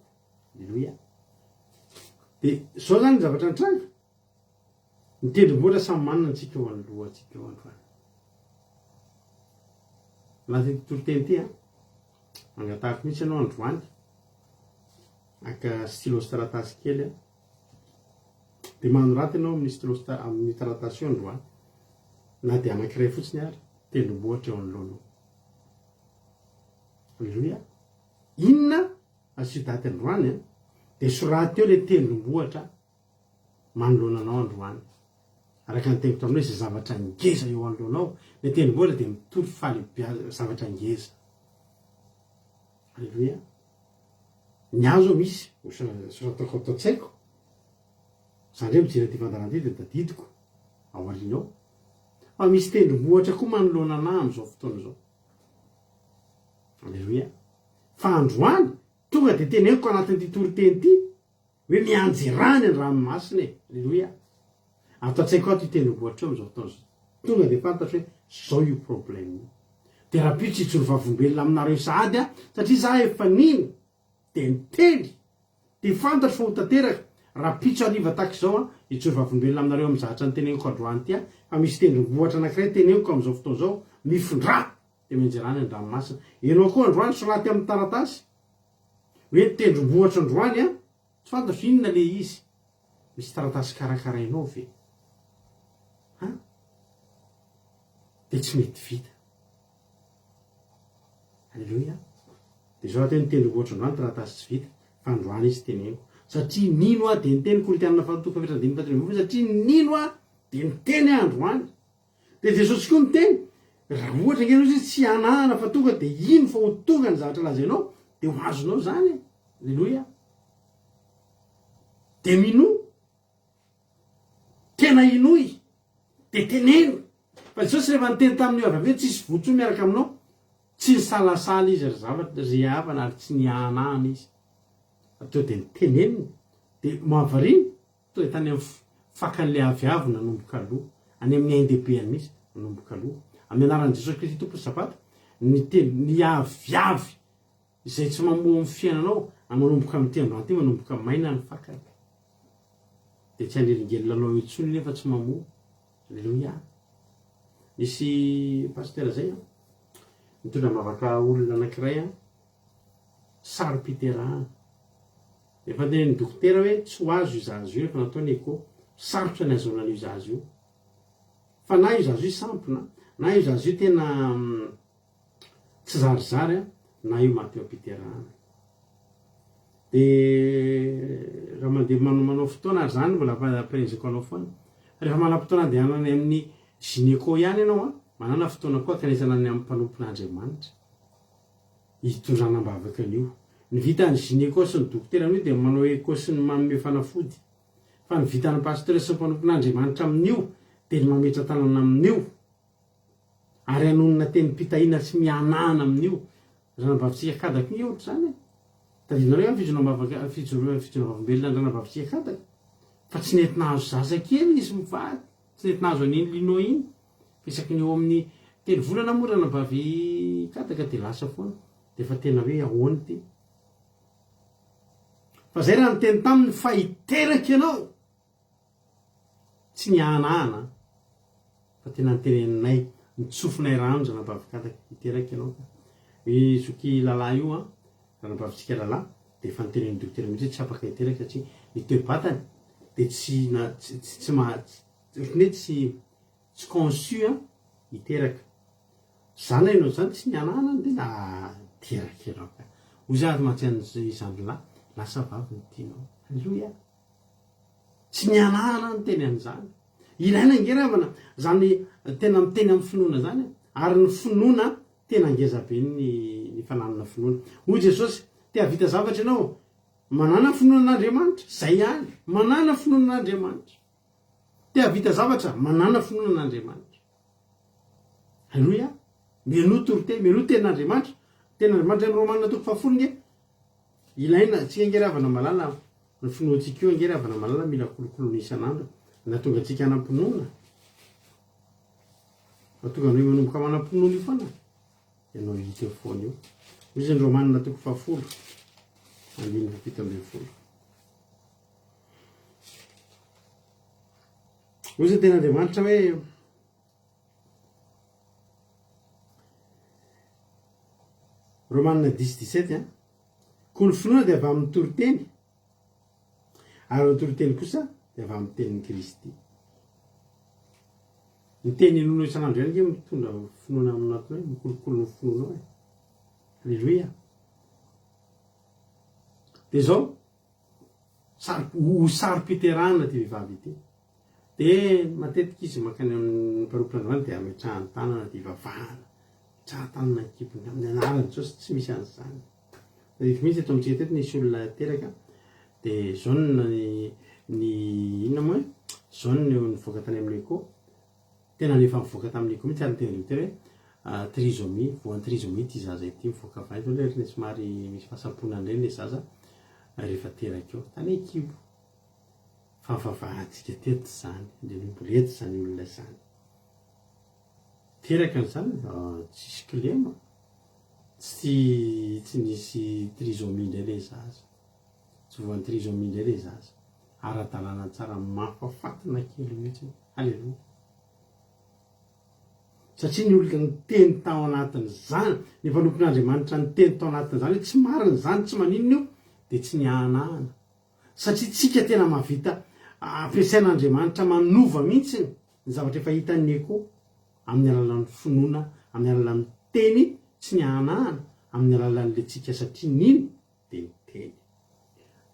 Alleloia. Dia zao zany ny zavatra nitranga. Ny tendrombohitra samy manana antsika eo anoloha antsika eo androany. Laha toro-teny ty angatahako mihitsy ianao androany. Aka stylo sy taratasy kely dia manoraty ianao amin'ny taratasy io androany. Na dia anankiray fotsiny ary tendrombohitra eo anoloanao. Alleloia. Inona asio daty androany dia soraty eo ilay tendrombohitra manoloana anao androany. Araka ny teniko taminao izay zavatra ngeza eo anoloanao. Ilay tendrombohitra dia mitory faly zavatra ngeza. Alleloia. Ny azo misy soratako atao tsaiko. Zany hoe mijery ty fandarana dia tadidiko ao alinao. Fa misy tendrombohitra koa manoloana anahy amin'izao fotoana izao. Alleloia. Fa androany tonga dia teneniko anatin'ity toro-teny ity hoe mianjerany ny ranomasina e. Alleloia. Atao-tsaiko ato tendrombohitra eo amin'izao fotoana izao. Tonga dia fantatro hoe zao io problème. Dia raha pitsy hitsoro vavombelona aminareo sahady satria za efa nino dia niteny dia fantatro fa ho tanteraka. Raha pitso ariva tahaka izao hitsoro vavombelona aminareo amin'ny zavatra nyteneniko androany ty fa misy tendrombohitra anankiray teneniko amin'izao fotoana izao mifondra dia mianjerany ny ranomasina. Ianao koa androany soraty amin'ny taratasy hoe tendrombohitra androany tsy fantatro inona le izy. Misy taratasy karakarainao ve? Dia tsy mety vita. Alleloia. Dia zao ateny tendrombohitra androany taratasy tsy vita fa androany izy teneniko. Satria nino aho dia niteny Korintianina fahatoko efatra satria nino aho dia niteny androany. Dia Jesosy koa miteny raha ohatra nge izy tsy anahana fa tonga dia ino fa ho tonga ny zavatra lazainao dia ho azonao zany. Alleloia. Dia mino tena inoy dia teneno. Fa Jesosy rehefa niteny tamin'io avy hoe tsisy votso miaraka aminao tsy nisalasala izy ry zavatra ry havana ary tsy nianahana izy. Atao dia nitenenina dia mahavariny tonga tany amin'ny fakan'ilay aviavy nanomboka aloha any amin'ny aindebeny misy nanomboka aloha amin'ny anaran'i Jesosy Kristy tompony sapata ny aviavy izay tsy mamoa amin'ny fiainanao manomboka amin'ny tendroany ty manomboka maina ny fakany dia tsy haneligelinanao intsony nefa tsy mamoa. Alleluia. Misy pasteur zay mitondra mavaka olona anankiray saro-piterahana. Efa tenen'ny dokotera hoe tsy ho azo izazo io efa nataony écho sarotra ny azonana io izazo io. Fa na io izazo io sampona na io izazo io tena tsy zarizary na io maty eo am-piterahana. Dia raha mandeha manao fotoana ary zany mbola ampirenjeko anao foana. Rehefa manam-potoana andehanany amin'ny gynéco ihany ianao manana fotoana koa akanesana ny amin'ny mpanompon'Andriamanitra hitondrana ambavaka an'io. Ny vitan'ny gynéco sy ny dokotera amin'io dia manao écho sy ny manome fanafody. Fa ny vitan'ny pasteur sy ny mpanompon'Andriamanitra amin'io dia ny mametra tanana amin'io ary anonona teny mpitahiana sy mianahana amin'io. Ranam-bavitsika kadaka io ohatra zany tadinareo fijoroana vavombelona ranam-bavitsika kadaka fa tsy nety nahazo zaza kely izy mivaly tsy nety nahazo an'iny linao iny fisaky ny eo amin'ny telo volana moa ranam-bavy kadaka dia lasa foana dia efa tena hoe ahoany ty. Fa zay raha niteny taminy fa hiteraka ianao tsy nianahana fa tena niteneninay mitsofinay rano ranam-bavy kadaka hiteraka ianao zoky lalahy io ranam-bavitsika lalahy dia efa nitenen'ny dokotera mihitsy tsy afaka hiteraka satria nitoebatany dia tsy conçu hiteraka. Zana ianao zany tsy nianahana dia na teraka ianao ka hoy za mahatsian'izany lahy lasa vavy ny tianao. Alleluia. Tsy nianahana ny teny an'izany ilaina angeravana zany tena miteny amin'ny finoana zany ary ny finoana tena angezabe ny fananana finoana. Hoy Jesosy tia vita zavatra ianao manana finoanan'Andriamanitra zay ihany, manana finoanan'Andriamanitra. Tia vita zavatra manana finoanan'Andriamanitra. Halleluia. Mianoa torite, mianoa ten'Andriamanitra. Ten'Andriamanitra ny Romanina 10 ilaina tsika angeravana malala ny finoantsika io angeravana malala mila kolokolona isan'andro na tonga antsika hanampinoana. Tonga anao manomboka manampinoana io foana ianao hita eo foana io. Izy ny Romanina 10 andiny 17. Ozy ten'Andriamanitra hoe Romanina 10:17 koa ny finoana dia avy amin'ny toriteny ary ny toriteny kosa dia avy amin'ny tenin'ny Kristy. Ny teny inoana isan'andro ihany nge mitondra finoana aminatiny hoe mikolokolo ny finoana hoe. Halleluia. Dia zao sarom-piterahana ty vehivavy ity. Dia matetika izy mankany amin'ny mparopran'Andriamanitra dia ametrahany tanana ty vavahana. Tsara tanana kibony amin'ny anarany Jesosy tsy misy an'izany. Rehefa mihitsy eto amintsika teto nisy olona teraka dia jaune ny inona moa jaune nivoaka tany amin'ny écho. Tena nefa mivoaka tamin'ny écho mihitsy ary teny dokotera hoe trisomie, voan'ny trisomie ty zaza ity mivoaka avy any ilay somary misy fahasamponana ireny le zaza rehefa teraka eo tany kibo. Fa vavahantsika teto zany, dia mbola eto zany olona zany. Teraka n'izany tsisy kilema, tsy nisy trisomie indray le zaza, tsy voan'ny trisomie indray le zaza. Ara-dalàna tsara mafafatana kely mihitsy. Halleluia. Satria ny olona niteny tao anatin'izany, ny mpanompon'Andriamanitra niteny tao anatin'izany hoe tsy marina zany, tsy maninona io, dia tsy nianahana. Satria tsika tena mahavita ampiasain'Andriamanitra manova mihitsy ny zavatra efa hitan'ny écho amin'ny alalan'ny finoana, amin'ny alalan'ny teny tsy nianahana, amin'ny alalan'le tsika satria nino dia niteny.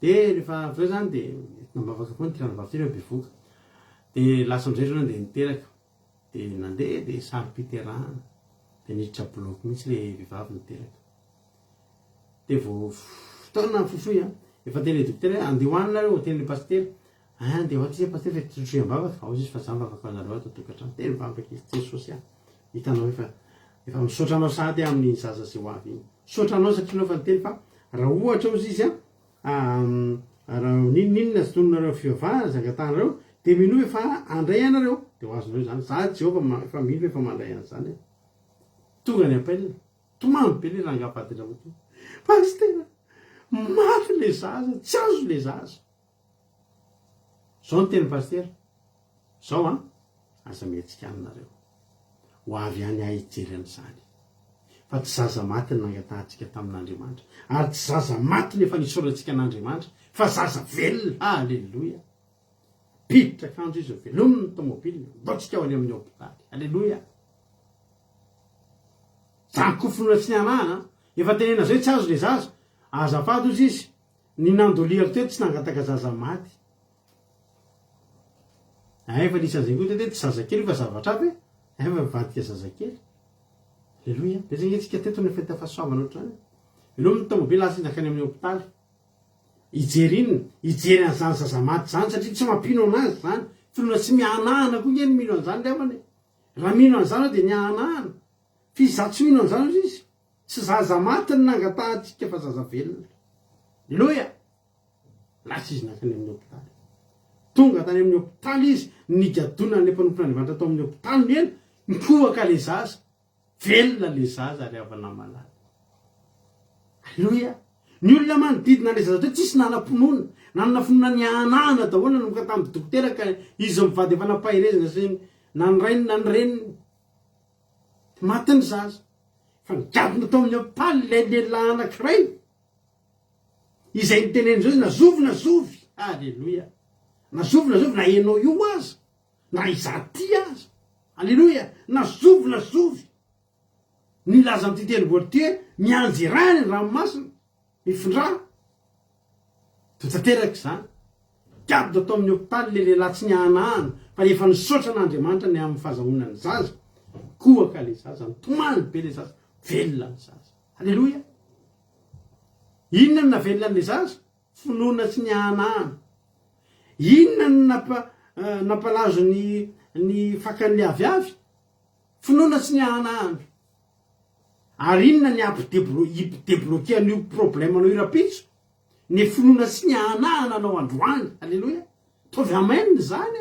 Dia rehefa avy eo zany dia nambavaka koa ny tirana vaviteny bevoka. Dia lasa amizay reo dia niteraka. Dia nandeha dia sarom-piterahana. Dia niditra bloky mihitsy le vehivavy niteraka. Dia vao fotoana fofoy efa teny dokotera andeha hoanina reo, teny le pasteur. Andeha hoaty izy pasteur fa trotroham-bavaka. Ao izy fa zany vavaka anareo ato tokantrano. Teny vavaka izy Jesosy hitanao efa misotranao sady amin'ny zaza sy ho avy iny. Sotranao satria anao fa niteny fa raha ohatra ozy izy raha ninona sy tononareo fivavahana zangatanareo dia mino efa andray anareo dia ho azonareo zany. Za Jehovah efa mino efa mandray an'izany. Tonga ny appel tomamy be le rangapadira moty. Pasteur, maty le zaza, tsy azo le zaza. Zao ny teny pasteur. Zao aza mihetsika aminareo. Ho avy any hijery an'izany. Fa tsy zaza maty ny nangatantsika tamin'Andriamanitra. Ary tsy zaza maty nefa nisoratsika an'Andriamanitra. Fa zaza velona. Halleluia. Piditra kanjo izy velominy ny tomobile. Mbotsika ao any amin'ny hôpitaly. Halleluia. Zany koa finoana tsy nianahana. Efa tenena zay tsy azo le zaza. Azafady ozy izy. Ny nandoliary teto tsy nangataka zaza maty. Efa nisan'izay koa teto tsy zazakely fa zavatra aby. Efa mivadika zazakely. Halleluia. Dia zay ntsika teto ny fahita fahasoavana ohatrany. Velominy ny tomobile lasa nakany amin'ny hôpitaly. Ijery inona? Ijery an'izany zaza maty zany satria tsy mampino anazy zany. Finoana tsy mianahana koa nge ny mino an'izany lefany. Raha mino an'izany dia nianahana. Fiza tsy mino an'izany ozy izy. Tsy zaza maty ny nangatantsika fa zaza velona. Halleluia. Lasa izy nakany amin'ny hôpitaly. Tonga tany amin'ny hôpitaly izy nigadona ny mpanompon'Andriamanitra tao amin'ny hôpitaly eny mikohaka le zaza. Velona le zaza ary avana malala. Halleluia. Ny olona manodidina le zaza teo tsisy nanam-pinoana, nanana finoana nianahana daholo nanomboka tamin'ny dokotera ka izy mivady efa napahirezina sy nanirainy nanireniny. Maty ny zaza. Fa nigadona tao amin'ny hôpitaly le lehilahy anankiray. Izay niteneny zao izy nazovy. Halleluia. Nazovy na ianao io aza. Na izaty aza. Halleluia. Nazovy. Nilaza amin'ity teny ty hoe mianjy rany ny ranomasina. Mifindra. Totateraka izany. Gadona tao amin'ny hôpitaly le lehilahy tsy nianahana. fa efa nisaotra an'Andriamanitra ny amin'ny fahazahoana ny zaza kohaka le zaza nytomany be le zaza velona ny zaza alleloia inona no navelona n'le zaza finoana sy ny ahanahana inona no nampalazo ny fakan'le aviavy finoana sy ny ahanahana ary inona ny ipidebloke an'io problème anao irapitso ny finoana sy ny ahanahana anao androany alleloia tovy amaininy zany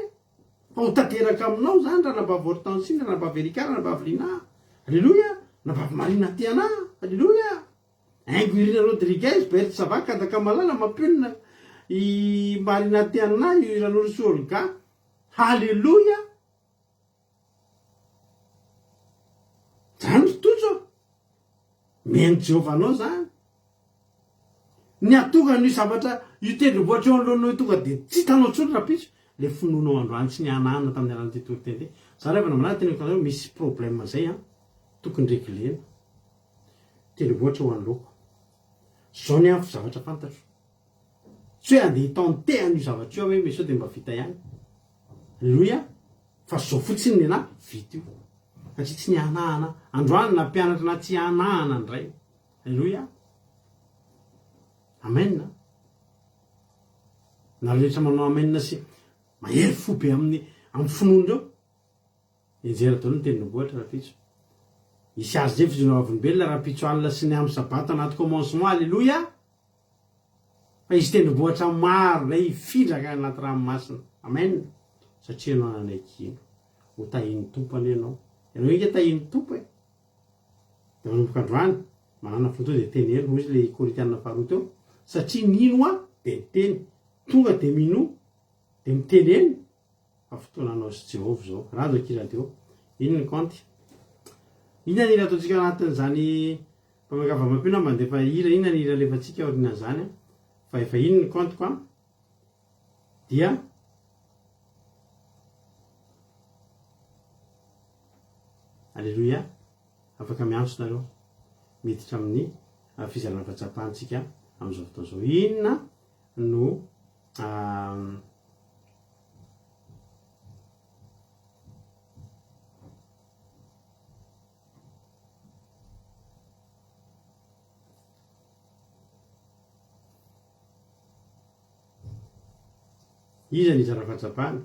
fa ho tanteraka aminao zany raha nabavy hortensine raha nabavy erika raha nabavy lina alleloia nabavy marina tiana alleloia aingo irina rodriguez bert savaka dakamalala mampionina i marina tiana io iran'orisy olga halleloia zany totoso meny Jehova anao zany ny atonga ny zavatra io tendrombohatra eo anoloanao tonga de tsy hitanao tsony rapiso le finoanao androany sy ny anahana tamin'ny alan'ity toryteny za rehefa namanay teny misy problème zay tokony reglena tendrombohatra ho anoloako zao ny afo zavatra fantatro tsy hoe andeha hitantehana io zavatra io hoe misy eo de mba vita ihany alleloia fa zao fotsiny ny anahy vita io satria tsy ny anahana androany na mpianatra na tsy anahana ndray alleloia amen na rehetra manao amen sy mahery fo be amin'ny finoandreo enjera taona ny tendrombohatra rapitso isy azy zay fijonavolombelona rapitso alina sy ny amin'ny sabata anaty commencement alleloia fa izy tendrombohatra maro lay ifindraka anaty ranomasina amen satria anao nanaiky ho tahiny tompony ianao ika tahiny tompo de manomboka androany manana foto de teneny hoy izy le koritianina faharoa teo satria nino de teny tonga de mino de miteneny fa fotoananao sy Jehova zao raha do kirateo ino ny compte inona ny ira ataontsika anatin'izany mpamekava-mampina mandefa ira inona ny ira lefatsika orinan'izany fa efa ino ny compte koa dia alleloia afaka miantso nareo miditra amin'ny fizarana fatsapahantsika amin'izao fotoana zao inona no iza ny hizara fahatsapahana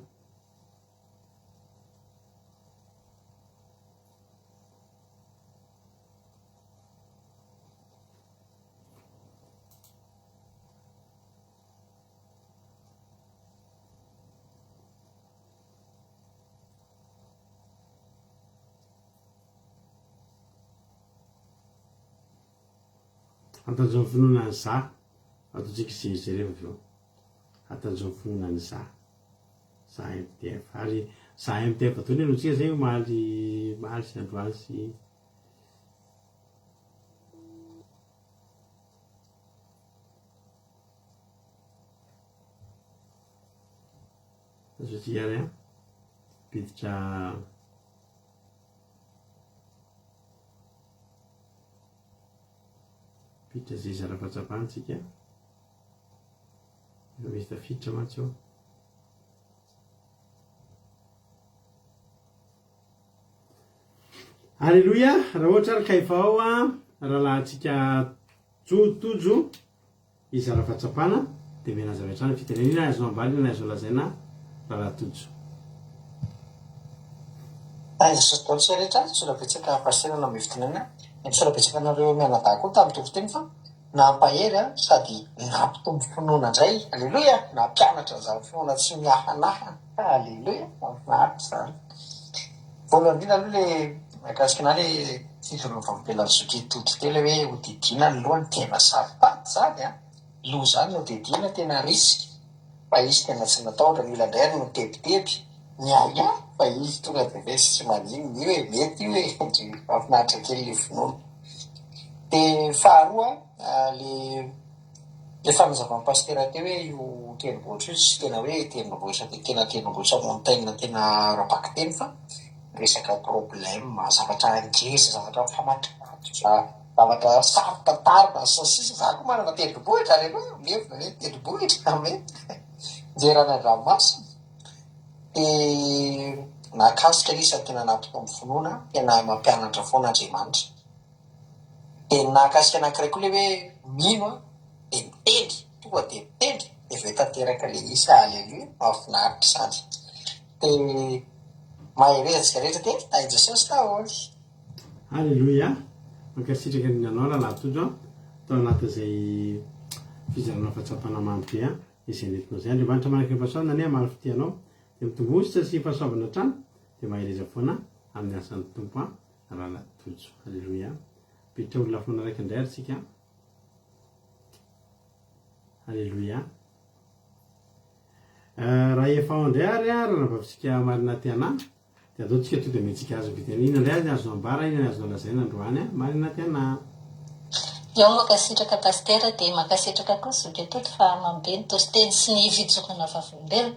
atanjao finoana ny za ataontsika zerezereva avy eo atanjao finoana ny za MTF ary za MTF atony aloha tsika zay mahaly sy androany sy satria ary piditra zay zara-patsapahantsika efa misy tafiditra mantsy eo alleloia raha ohatra ary ka efa ao raha lahantsika tojo izara-patsapana de menazavatrany fitenenina azonao ambalina na azo lazaina raha lahatojo aizasatontsika rehetra solabetsaka pasterana ame fitinana solabetsaka anareo mianadahy koa tamin'ny tompoteny fa nampahery sady nampitombo finoana indray alleloia na mpianatra zany finoana tsy miahanaha alleloia mafinaritra zany voalohany indrindra aloha le mikasika le fiforovam-pelany sokitoto telo hoe hodidina ny lohany tena sapaty zany loha zany no didina tena risika fa izy tena tsy nataotra mila ndray no tebiteby miaya fa izy tonga de vesy tsy manjiny io hoe mety io hoe mafinaritra kely le finoana de faharoa le fanazavany pastera teo hoe io tendrombohitra io tsy tena hoe tendrombohitra de tena tendrombohitra montagne tena rabaky teny fa resaka problème zavatra angeza zavatra famatotra zavatra sarotantarina sasisa za koa manana tendrombohitra ary aloha mevina hoe tendrombohitra ame jerana ranomasina dia nakasika lisa tena nampitombo finoana tena mampianatra foana Andriamanitra. Dia nakasika anankiray koa le hoe mino a dia mitendry tonga dia mitendry dia aveo tanteraka le isa aleluia mahafinaritra izany. Dia maherezatsika rehetra dia tahi Jesosy taholy. Alleluia. Mankasitraka ny anao rahalatojo tao anatin'izay fizarana fahatsapana mamy be izay nentinao izay. Andriamanitra manaka ny fahasoavana anie maro fitianao dia mitombositra sy fahasoavana hatrany dia mahereza foana amin'ny asan'ny tompo rahalatojo. Alleluia. Bitra olona foana raiky indray ary tsika. Alleluia. Raha efa ao indray ary raha navavitsika marina tiana dia atao tsika to dia mentsika azo vitana. Ina indray azy azonao ambara, ina azonao lazaina androany marina tiana. Eo makasitraka pastera dia makasitraka koa sotretoto fa mambeny tositeny sy ny fitsokana vavolombelona.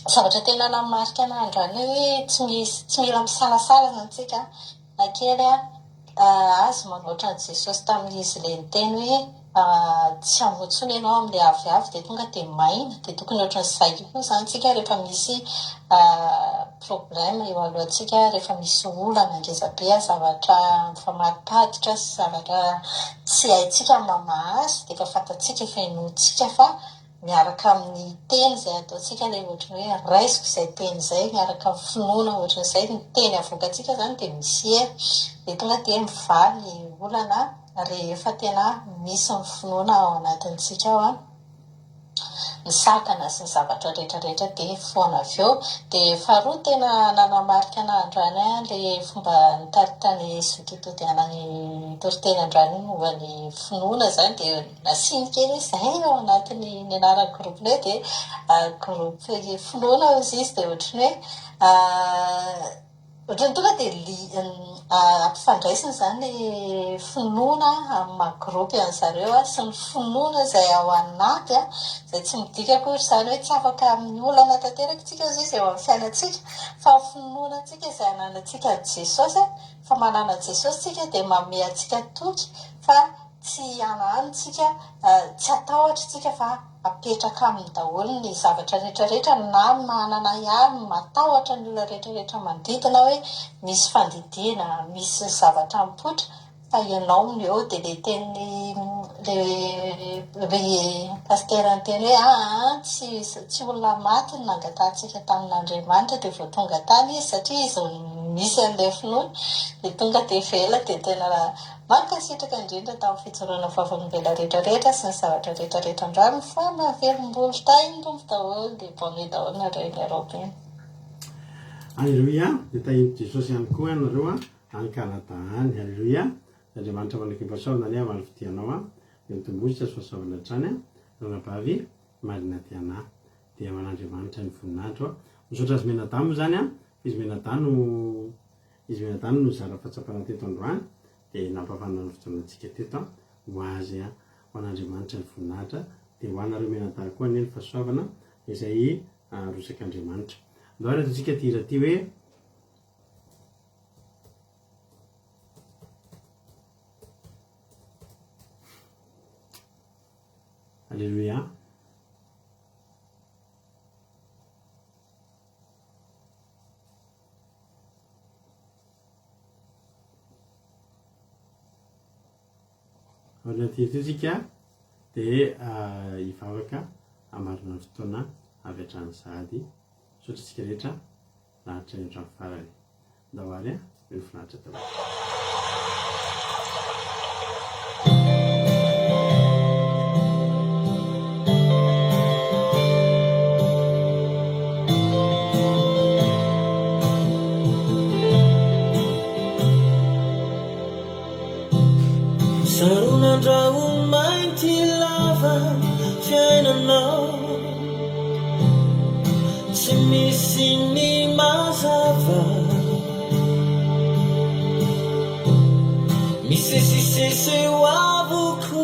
Zavatra tena namarika ana androany hoe tsy mila misalasala antsika na kely azy manoatra an Jesosy tamin'izy le niteny hoe tsy hamotsony ianao amin'ilay aviavy dia tonga dia maina dia tokony ohatran'izay koa izany tsika rehefa misy problème eo alohantsika, rehefa misy olana ngezabe zavatra mifamariparitra sy zavatra tsy haintsika mamahazo dia efa fantatsika efa inoantsika fa miaraka amin'ny teny izay ataontsika ilay ohatran'ny hoe raisiko izay teny izay miaraka amin'ny finoana ohatran'izay ny teny avoakantsika izany dia misy hery dia tonga dia mivaly olana rehefa tena misy ny finoana ao anatintsika ao misakana sy ny zavatra rehetrarehetra dia foana avy eo. Dia faharoa tena nanamarika ana androany le fomba nitaritany sotototianany toriteny androany momba ny finoana izany dia nasinikely izay ao anatin'ny nianarany groupe ilay dia groupe finoana ozy izy dia ohatrany hoe ohatrany tonga dia ampifandraisina izany le finoana amin'ny maha-groupe an'zareo sy ny finoana izay ao anaty izay tsy midika akory izany hoe tsy afaka amin'ny olana tanteraka tsika izy izy eo amin'ny fiainantsika fa finoana antsika izay ananantsika Jesosy fa manana Jesosy tsika dia manome antsika toky fa tsy anantsika tsy atahotra tsika fa apetraka amin'ny daholo ny zavatra rehetrarehetra na manana ihany matahotra ny olona rehetrarehetra manodidina hoe misy fandidina, misy zavatra mipoitra fa ianao ny eo dia le teny le pastera ny teny hoe tsy olona maty ny nangatantsika tamin'Andriamanitra dia vao tonga tany izy satria izy misy an'ilay finoana dia tonga dia vela dia tena mankasitraka indrindra tamin'ny fijoroana vavolombelona rehetrarehetra sy ny zavatra rehetrarehetra androany fa navelom-bolo tahindombo daholo dia bone daholo nareo ny Européen. Alleluia. Dia tahiny Jesosy ihany koa ianareo any Kanada any. Alleluia. Andriamanitra manaiky ny fahasoavana any amin'ny fitianao dia mitombositra sy fahasoavana hatrany ranabavy marina tiana dia man'Andriamanitra ny voninahitra. Misaotra azy menadamo izany izy menadano no zara fahatsapana teto androany dia nampafana ny fotoanantsika teto ho azy ho an'Andriamanitra ny voninahitra dia ho anareo menadano koa ny fahasoavana izay rosak'Andriamanitra. Andao ary ataontsika tira ty hoe Alleluia. Natytsika dia hivavaka hamarina ny fotoana avy hatrany sady sotratsika rehetra lahatra endra ny farany ndao ary ny finaritra tao. Sarunandrao mainty lava fiainanao tsy misy ny mazava misesisese ho avoko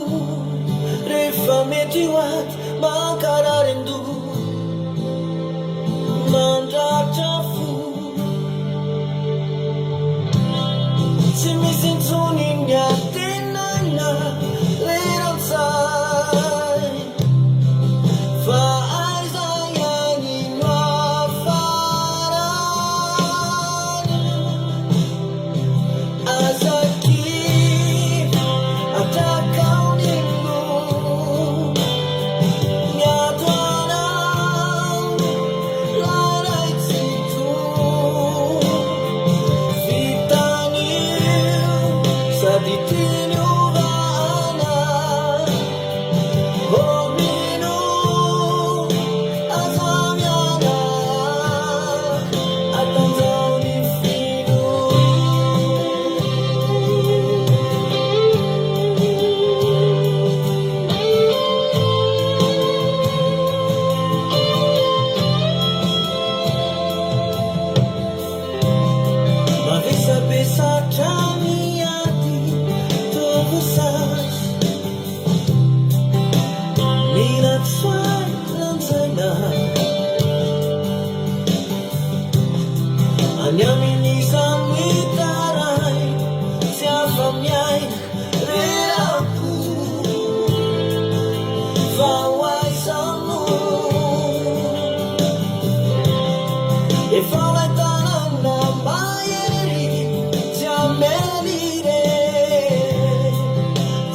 rehefa mety ho aty mankararendo mandratra fo tsy misy ntsony miaty fa aiza ihany no afa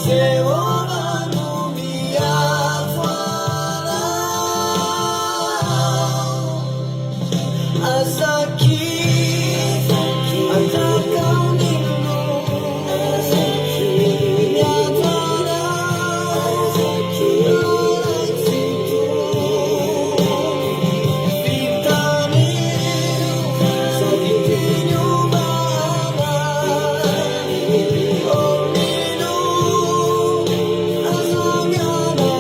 Jehovah no miafara Azaki atakau nino miafara Azaki vitane sakitinyo bana omino azanyana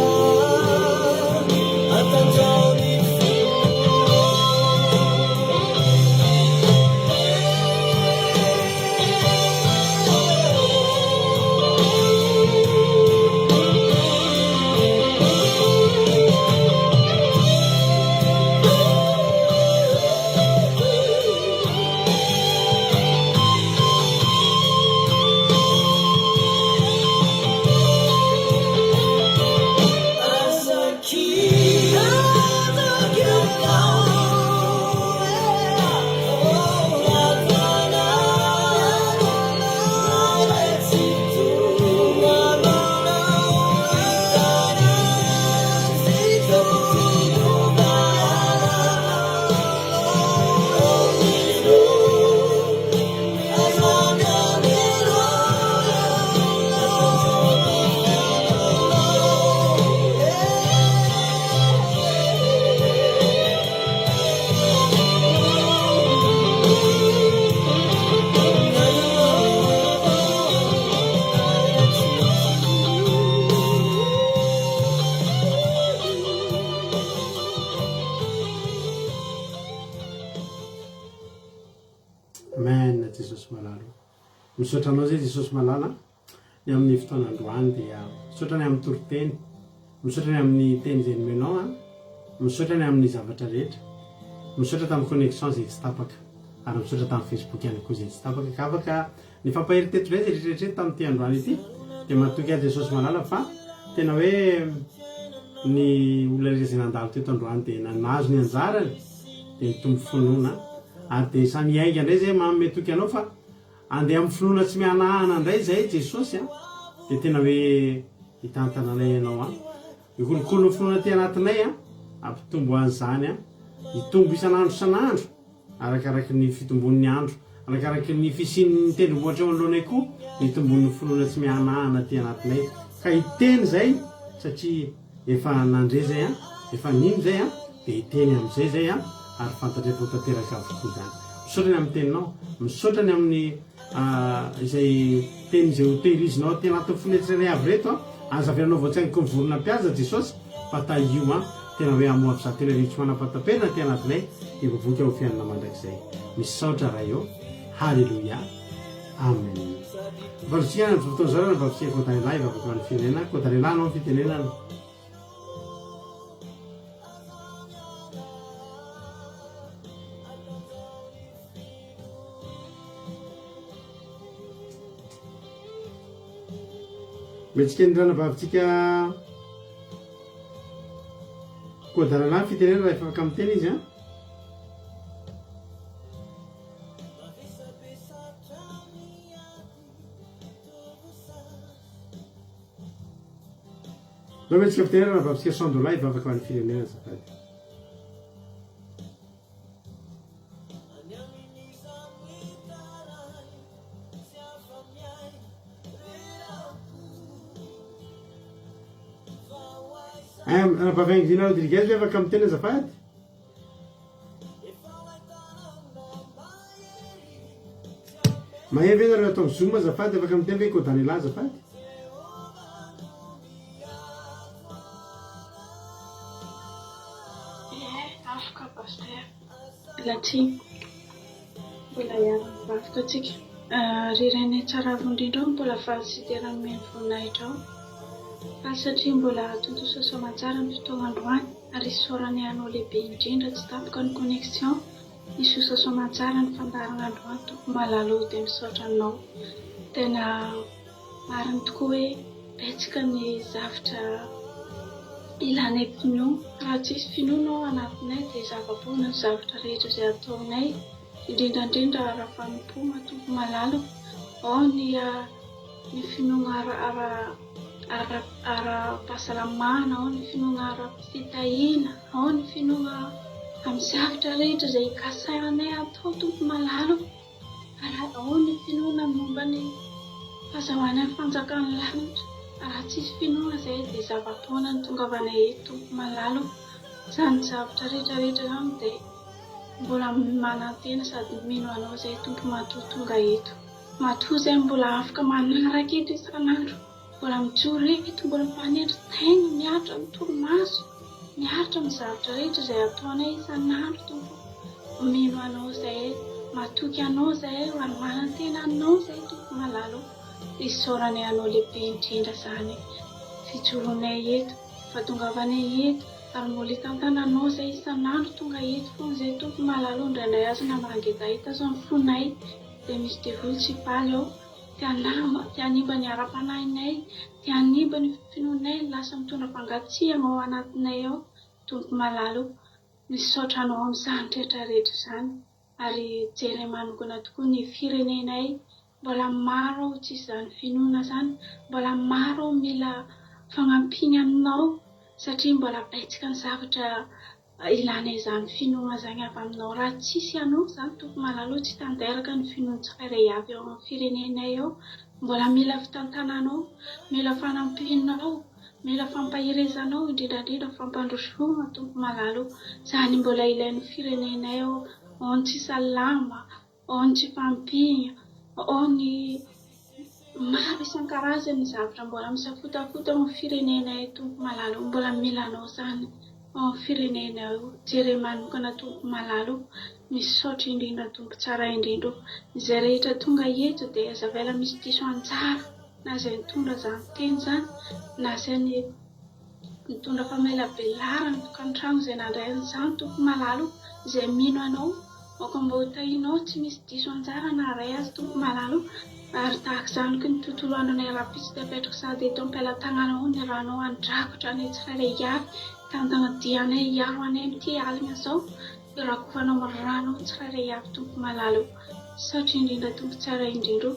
atanjani Amen, Jesosy malala. Misaotranao zay Jesosy malala ny amin'ny fotoan'androany dia misaotrany amin'ny toriteny, misaotrany amin'ny teny izay nomenao a, misaotrany amin'ny zavatra rehetra, misaotra tamin'ny connexion zay tsy tapaka, ary misaotra tamin'ny Facebook ihany koa zay tsy tapaka ka afaka ny fampahery teto izay rehetrarehetra tamin'ity androany ity dia matoky azy Jesosy malala fa tena hoe ny olona rehetra izay nandalo teto androany dia nanazo ny anjarany dia nitombo finoana ary dia samy hainga indray zay manome toky anao fa andeha amin'ny finoana tsy mihanahana indray zay Jesosy a dia tena hoe hitantananay ianao a ikolokolo finoana ty anatinay a ampitombo an'izany a hitombo isan'andro isan'andro arakaraky ny fitombon'ny andro, arakaraky ny fisian'ny tendrombohitra eo anoloanay koa ny tombon'ny finoana tsy mihanahana ty anatinay ka hiteny zay satria efa nandre zay a efa nino zay a dia hiteny amin'izay zay a ary fantatra efa tanteraka avokoa zany. Misaotrany amin'ny teninao, misaotrany amin'ny izay teny izay hotehirizinao ty anatin'ny finetsiranay avy reto a azaviranao voatsainiko ny voronam-piaza Jesosy fa tahio a tena hoe amoavy tena rivotry manam-pataperina ty anatinay hivovoaka ho fianana mandrakizay. Misaotra raha eo. Halleluia. Amen. Varotsika ny fotoana zao na varotsika kotanelahy ivavaka ho an'ny firenena, kotanelahy anao fitenenana. Metsika nirana vavintsika kodanana fitenena raha efa afaka miteny izy a. Lo metsika fitenena raha vavintsika $100 ivavaka ho an'ny firenena azafady. Anapavaingy dinao Rodriguez ve afaka miteny azafady? Mahay ve nareo atao Zoom azafady afaka miteny ve kodanela azafady? Afaka paster latsiny mbola ihany mivavaka atsika rirenay tsara avondrindreo mbola faly sy teran'ny voninahitra ao satria mbola tontoso soamantsara ny fotoan'androany ary sorany anao lehibe indrindra tsy tapoka ny connexion isosa soamantsara ny fandaran'androany toko malalo dia misaotra anao tena mariny tokoa hoe betsaka ny zavatra ilanay finoana raha tsisy finoana ao anatinay dia zava-pona ny zavatra rehetra izay ataonay indrindrandrindra raha fanompo matompo malalo ao ny finoana ara-pahasalamana, ao ny finoana ara-fitahina, ao ny finoana amin'ny zavatra rehetra izay ikasaranay atao tompo malalo. Ao ny finoana momba ny fahazahoana ny fanjakan'ny lanitra. Raha tsisy finoana izay dia zava-poana ny tonga avanay eto tompo malalo. Izany zavatra rehetrarehetra izany dia mbola manantena sady mino anao izay tompo matoa tonga eto. Matoa izay mbola afaka manaraka eto isan'andro. Mbola mijoro eto, mbola manendry taina, miaritra amin'ny torimaso, miaritra amin'ny zavatra rehetra izay ataonay isan'andro tompo. Mino anao izay, matoky anao izay, manantena anao izay tompo malalo. Isaoranay anao lehibe indrindra izany fijoronay eto, fahatongavanay eto, ary mbola hitantana anao izay isan'andro tonga eto foana izay tompo malalo. Indray azy na mangeda hita zao ny fonay dia misy devoly tsy paly ao. Tianimba ny ara-panahinay, tianimba ny finoanay, lasa mitondra fangatsiahana ao anatinay ao tompo malalo. Misaotra anao amin'izany rehetrarehetra izany, ary jery manokana tokoa ny firenenay. Mbola maro ao tsisy izany finoana izany, mbola maro ao mila fagnampiny aminao, satria mbola betsaka ny zavatra ilana izany finoana izany avy aminao. Raha tsisy anao izany tompo malalo, tsy tanteraka ny finoana tsirairay avy ao amin'ny firenenay ao. Mbola mila fitantananao, mila fanampinao, mila fampahirezanao, indrindrandrindra fampandrosoana tompo malalo. Izany mbola ilain'ny firenenay ao. Ao ny tsy salama, ao ny tsy fampihana, ao ny maro isan-karazany zavatra mbola misafotafota ao amin'ny firenenay tompo malalo. Mbola mila anao izany ao amin'ny firenenay ao. Jery manokana tompo malalo, misaotra indrindra tompo tsara indrindra. Izay rehetra tonga eto dia azavela misy diso anjara, na izay mitondra izany teny izany, na izay mitondra famelabelarana tokantrano izay nandray an'izany tompo malalo, izay mino anao. Aoka mba ho tahinao tsy misy diso anjara na ray azy tompo malalo. Ary tahaka izany koa ny tontolo andronay rapitsy tapetraka sady eto am-pelantananao ny ranao andrakotra ny tsirairay avy, tantana dianay hiaro anay amin'ity alina izao, irakovanao amin'ny rano tsirairay avy tompo malalo. Saotra indrindra tompo tsara indrindra.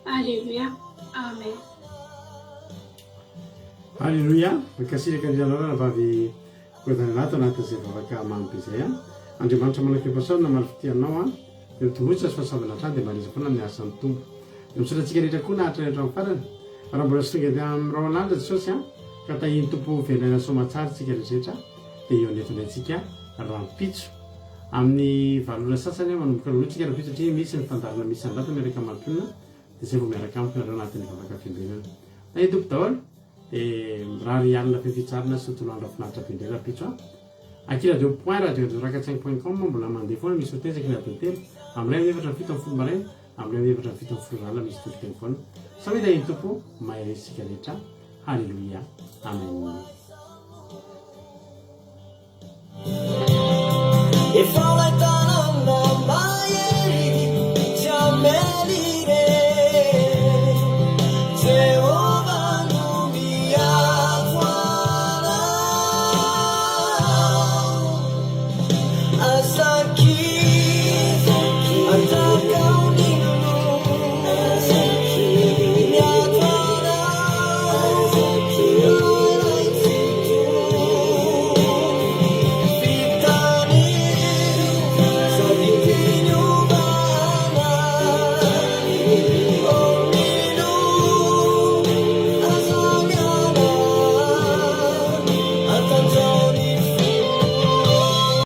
Alleluia. Amen. Alleluia. Makasiraka andrianarana vavy koedany anaty anatin'izay vavaka mamy izay a. Andriamanitra manam-piampasaona malifitianao a. Dia tombotsy azy fasabana hatrany dia mareza foana ny asan'ny tompo. Dia misaotratsika rehetra koa nahatra rehetra amin'ny farany. Raha mbola sy tonga amin'irao an'andro Jesosy a, ka tahiny tompo velana soamantsara tsika rehetra dia eo netonantsika rampitso. Amin'ny valona sasany manomboka lolotsika rampitso satria misy ny fandarana misy andata miaraka malopolona dia izay vao miaraka amiko nareo anatin'ny vavaka fiangonana. Itoko daholo dia raha ry alina fifitsarana sy tontolo andro afinaritra be rampitso a. Aki radio point radio radio5.com mbola mandeha foana misy hotezaka ny adiny telo amin'ny 7:07 amin'ny folo maraina, amin'ny 7:07 amin'ny folo rala misy tolokeny foana. Samy hitahiny tompo mahay resika rehetra. Halleluia. Amen. If all